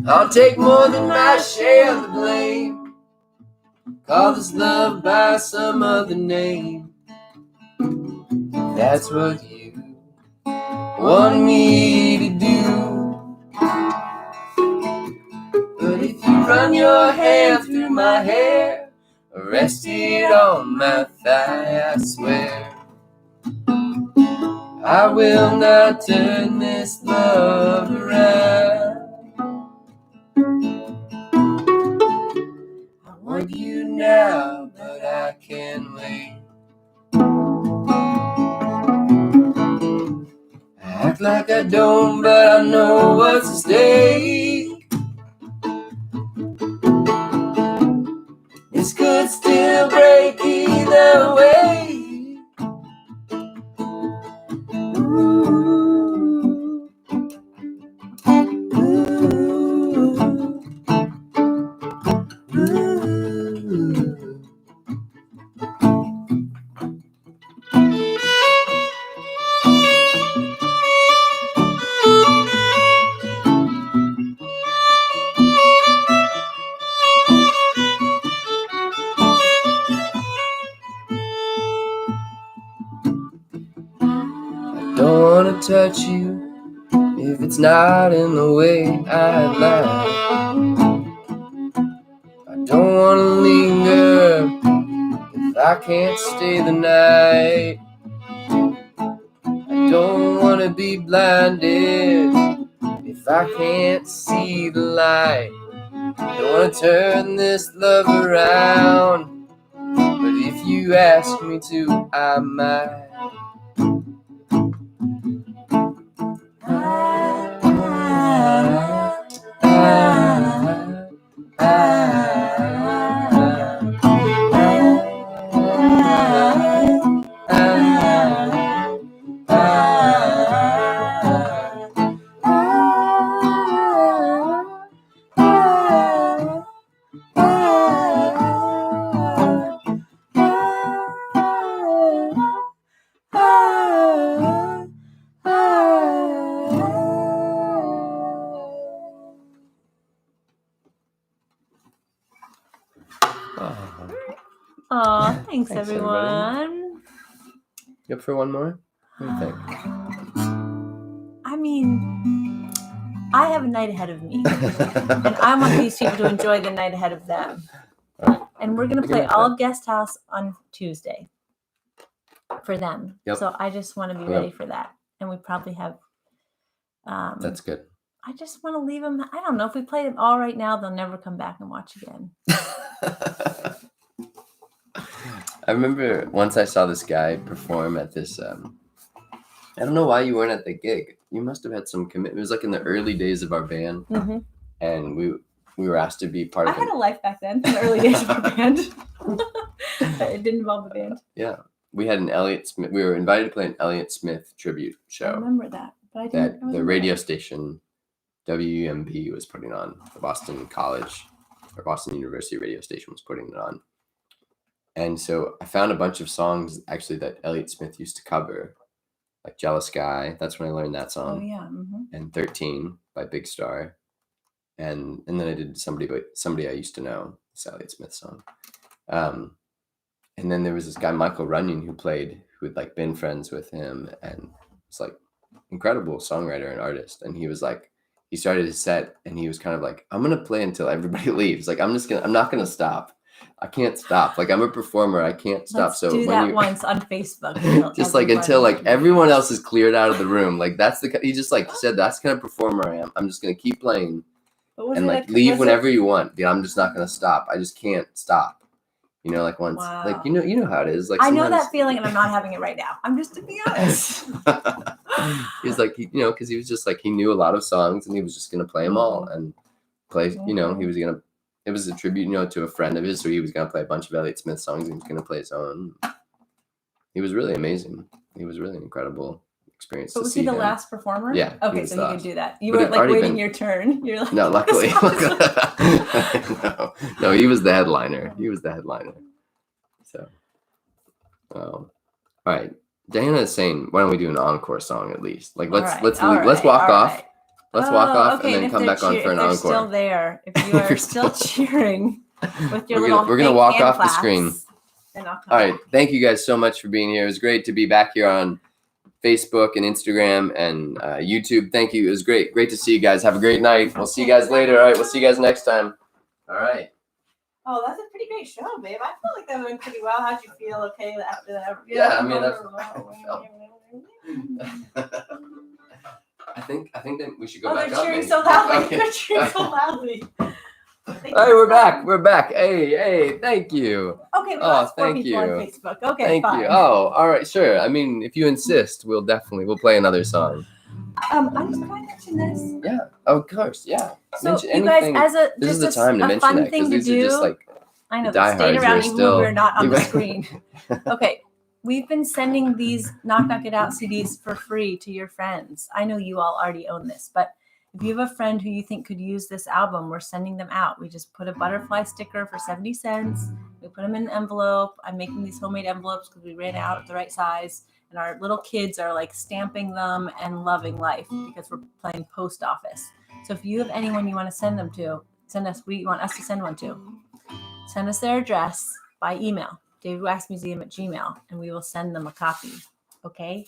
I'll take more than my share of the blame. Call this love by some other name. That's what you want me to do. But if you run your hand through my hair, or rest it on my thigh, I swear I will not turn this love around. I want you now, but I can't wait. I act like I don't, but I know what's at stake. This could still break either way. I don't wanna touch you if it's not in the way I'd like. I don't wanna linger if I can't stay the night. I don't wanna be blinded if I can't see the light. I don't wanna turn this love around, but if you ask me to, I might. Oh, thanks Thanks, everybody. everyone. You up for one more? What do you think? I mean, I have a night ahead of me, and I want these people to enjoy the night ahead of them. All right. And we're gonna We can play make all that. of Guest House on Tuesday for them. Yep. So I just want to be ready for that, and we probably have. That's good. I just want to leave them. I don't know if we play them all right now, they'll never come back and watch again. I remember once I saw this guy perform at this. I don't know why you weren't at the gig. You must have had some commitment. It was like in the early days of our band, Mm-hmm. and we were asked to be part I of had a life back then in the early days of our band. It didn't involve the band. Yeah, we had an Elliott Smith. We were invited to play an Elliott Smith tribute I show remember that, but I that didn't. I the wasn't radio there. station WUMB was putting on. The Boston College or Boston University radio station was putting it on. And so I found a bunch of songs actually that Elliott Smith used to cover, like Jealous Guy. That's when I learned that song. Oh yeah. Mm-hmm. And 13 by Big Star. And then I did somebody I used to know, this Elliott Smith song. And then there was this guy, Michael Runyon, who had like been friends with him and was like incredible songwriter and artist. And he was like, he started his set and he was kind of like, I'm going to play until everybody leaves. Like, I'm not going to stop. I can't stop. Like, I'm a performer. I can't stop. Let's So do when that you once on Facebook. just like until like everyone else is cleared out of the room. Like he just like said, that's the kind of performer I am. I'm just going to keep playing and like leave whenever you want. Yeah, I'm just not going to stop. I just can't stop. You know, like once, like, you know how it is. Like, I know that feeling and I'm not having it right now. I'm just to be honest. He's like, because he was just like, he knew a lot of songs and he was just going to play them all and play, he was going to, it was a tribute, to a friend of his. So he was going to play a bunch of Elliott Smith songs and he was going to play his own. He was really amazing. He was really an incrable experience But to was see he the him. last performer? Yeah. Okay, so you could do that. You But were it'd like already waiting been- your turn. You're like, No, luckily. No, he was the headliner. So, all right. Diana is saying, why don't we do an encore song at least? Like, let's walk off. Let's walk off and then come back on for an encore. If they're still there, if you are still cheering with your we're gonna walk off the claps, screen. then I'll come All right. back. Thank you guys so much for being here. It was great to be back here on Facebook and Instagram and YouTube. Thank you. It was great. Great to see you guys. Have a great night. We'll see you guys later. All right. We'll see you guys next time. All right. Oh, that's a pretty great show, babe. I feel like that went pretty well. How'd you feel? Okay, after that? Yeah, I mean, I think that we should go back they're up. cheering maybe. so loudly. Okay. They're cheering so loudly. All right, we're back. We're back. Hey, thank you. Okay, well, that's 4 thank people on you. Facebook. Okay, Thank fine. you. Oh, all right, sure. I mean, if you insist, we'll play another song. I'm just going to mention this. Yeah, of course. Yeah. So Mention you guys, anything. as This is the time to mention fun that thing because to these do. are just like I know the they stayed diehards around are even still- when we're not on the screen. Okay, we've been sending these Knock Knock It Out CDs for free to your friends. I know you all already own this, but if you have a friend who you think could use this album, we're sending them out. We just put a butterfly sticker for 70 cents. We put them in an envelope. I'm making these homemade envelopes because we ran out of the right size. And our little kids are like stamping them and loving life because we're playing post office. So if you have anyone you want to send them to, we want us to send one to. Send us their address by email, davidwaxmuseum@gmail.com, and we will send them a copy. Okay?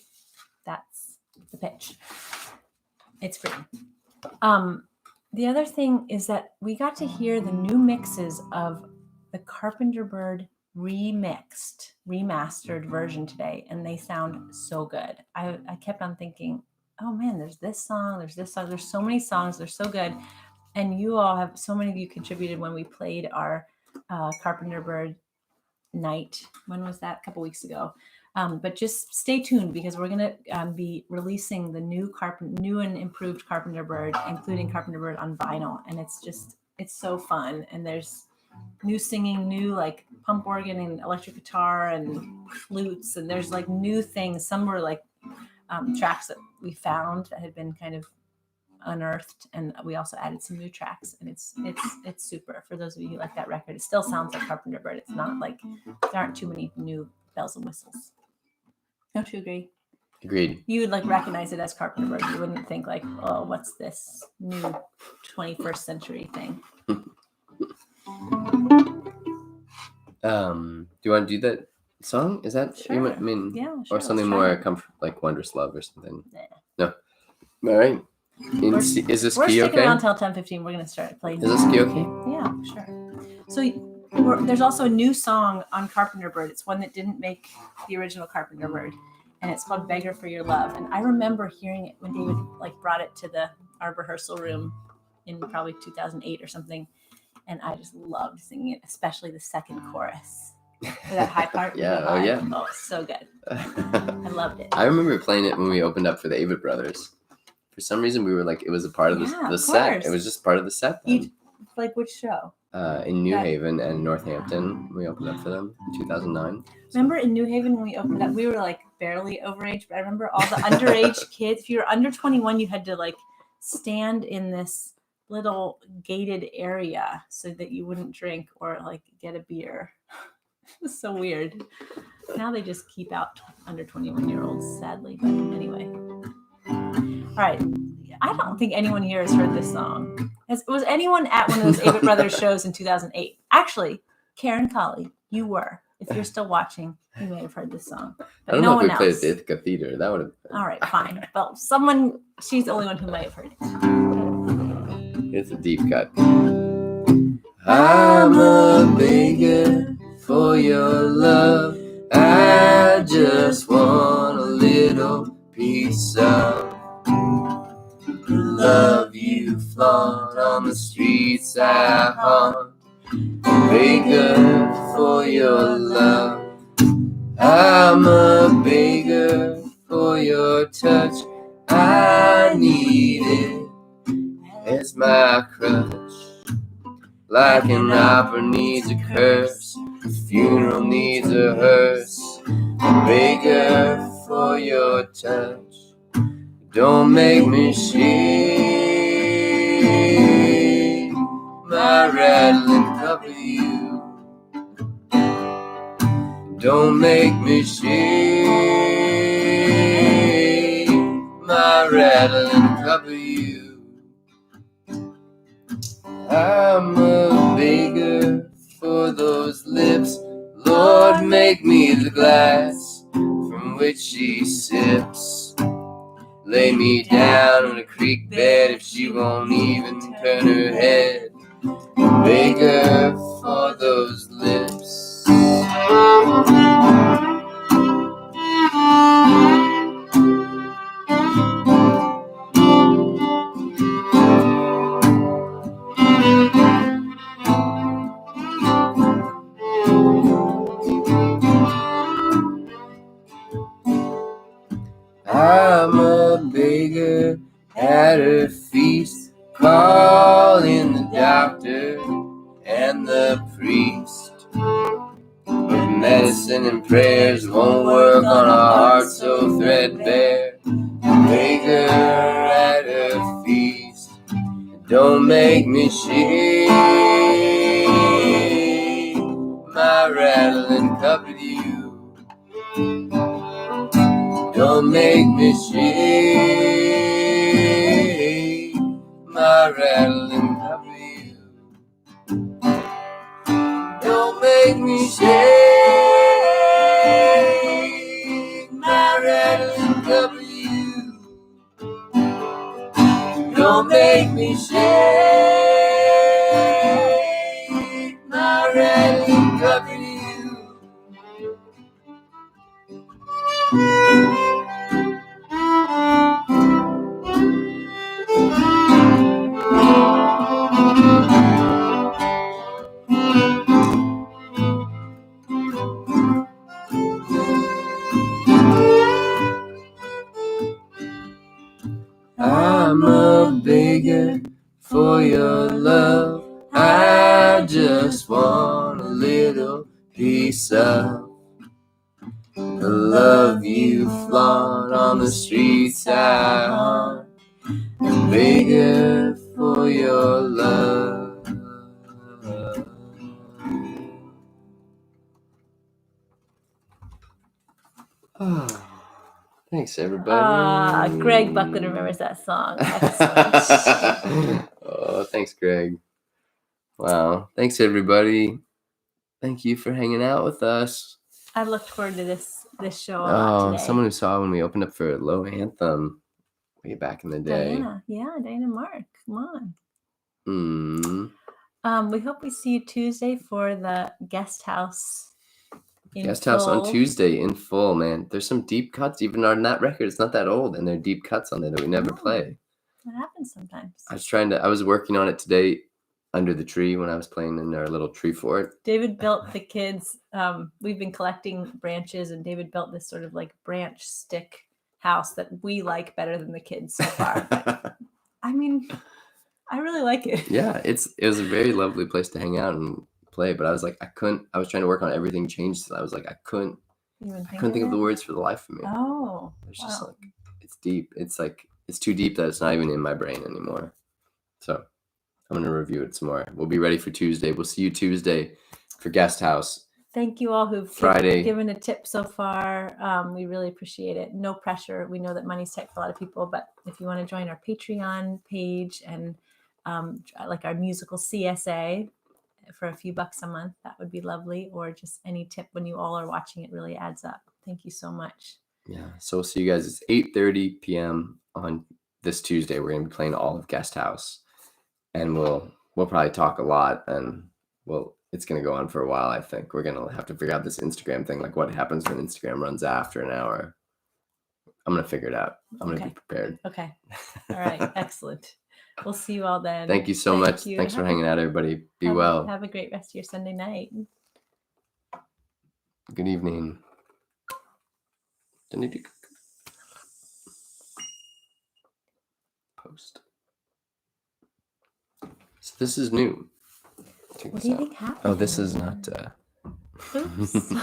That's the pitch. It's free. The other thing is that we got to hear the new mixes of the Carpenter Bird remastered version today, and they sound so good. I kept on thinking, oh man, there's this song, there's so many songs, they're so good. And you all have, so many of you contributed when we played our Carpenter Bird night. When was that? A couple weeks ago. But just stay tuned because we're going to be releasing the new and improved Carpenter Bird, including Carpenter Bird on vinyl. And it's so fun. And there's new singing, new like pump organ and electric guitar and flutes. And there's like new things. Some were like tracks that we found that had been kind of unearthed, and we also added some new tracks, and it's super. For those of you who like that record, it still sounds like Carpenter Bird. It's not like there aren't too many new bells and whistles. Don't you agree? Agreed. You would like recognize it as Carpenter Bird. You wouldn't think like, oh, what's this new 21st century thing? Do you want to do that song? Is that Sure. I mean, Yeah, sure. or something more comfort, like Wondrous Love or something? Nah. No. All right. We're- Is this We're key sticking okay? around till 10:15. We're gonna start playing. Is this key okay? Yeah, sure. So there's also a new song on Carpenter Bird. It's one that didn't make the original Carpenter Bird, and it's called "Beggar for Your Love." And I remember hearing it when David brought it to our rehearsal room in probably 2008 or something, and I just loved singing it, especially the second chorus. That high part. Yeah. Oh yeah. Oh, so good. I loved it. I remember playing it when we opened up for the Avett Brothers. For some reason, we were like, it was a part of the set. Course. It was just part of the set. Then. Which show? In New Haven and Northampton, we opened up for them in 2009. Remember in New Haven when we opened up, we were barely overage, but I remember all the underage kids. If you were under 21, you had to stand in this little gated area so that you wouldn't drink or get a beer. It was so weird. Now they just keep out under 21-year-olds, sadly. But anyway. All right. I don't think anyone here has heard this song. Was anyone at one of those Avett Brothers shows in 2008? Actually, Karen Colley, you were. If you're still watching, you may have heard this song. But I don't no know if one we played else. at the Ithaca Theater. That would have been... All right, fine. Well, she's the only one who might have heard it. It's a deep cut. I'm a beggar for your love. I just want a little piece of love you flaunt on the streets I haunt. Beggar for your love. I'm a beggar for your touch. I need it as my crutch. Like an opera needs a curse, a funeral needs a hearse. A beggar for your touch. Don't make me shake my rattling cup of you. Don't make me shake my rattling cup of you. I'm a beggar for those lips. Lord, make me the glass from which she sips. Lay me down in a creek bed if she won't even turn her head. Beggar for those lips. I'm a beggar at her feast, calling the doctor and the priest. But medicine and prayers won't work on a heart so threadbare. Beggar at her feast. Don't make me shake my rattling cup of you. Don't make me shake my rattling cup of you. Don't make me shake my rattling cup of you. Don't make me shake my rattling cup of you. I'm a beggar for your love. I just want a little piece of the love you flaunt on the streets I haunt. A beggar for your love. Thanks, everybody. Greg Buckland remembers that song. Excellent. Oh, thanks, Greg. Wow. Thanks, everybody. Thank you for hanging out with us. I looked forward to this show a lot today. Someone who saw when we opened up for Low Anthem way back in the day. Diana Mark, come on. Mm. We hope we see you Tuesday for the guest house. Guest house on Tuesday in full, man. There's some deep cuts even on that record. It's not that old, and there are deep cuts on there that we never play. That happens sometimes. I was working on it today under the tree when I was playing in our little tree fort. David built the kids. We've been collecting branches, and David built this sort of like branch stick house that we like better than the kids so far. I mean, I really like it. Yeah, it was a very lovely place to hang out and play, but I was like, I was trying to work on everything changed. So I was like, I couldn't think of the words for the life of me. Oh, it's just like, it's deep. It's like, it's too deep that it's not even in my brain anymore. So I'm going to review it some more. We'll be ready for Tuesday. We'll see you Tuesday for Guest House. Thank you all who've given a tip so far. We really appreciate it. No pressure. We know that money's tight for a lot of people, but if you want to join our Patreon page and like our musical CSA for a few bucks a month, that would be lovely. Or just any tip when you all are watching, it really adds up. Thank you so much. Yeah. So we'll see you guys. It's 8:30 p.m. on this Tuesday. We're going to be playing all of Guest House, and we'll probably talk a lot, and it's going to go on for a while. I think we're going to have to figure out this Instagram thing, like what happens when Instagram runs after an hour. I'm going to figure it out. I'm going to be prepared. Okay. All right. Excellent. We'll see you all then. Thank you so much. Thanks for hanging out, everybody. Be well. Have a great rest of your Sunday night. Good evening. Post. So this is new. What do you think happened? Oh, this is not. Oops.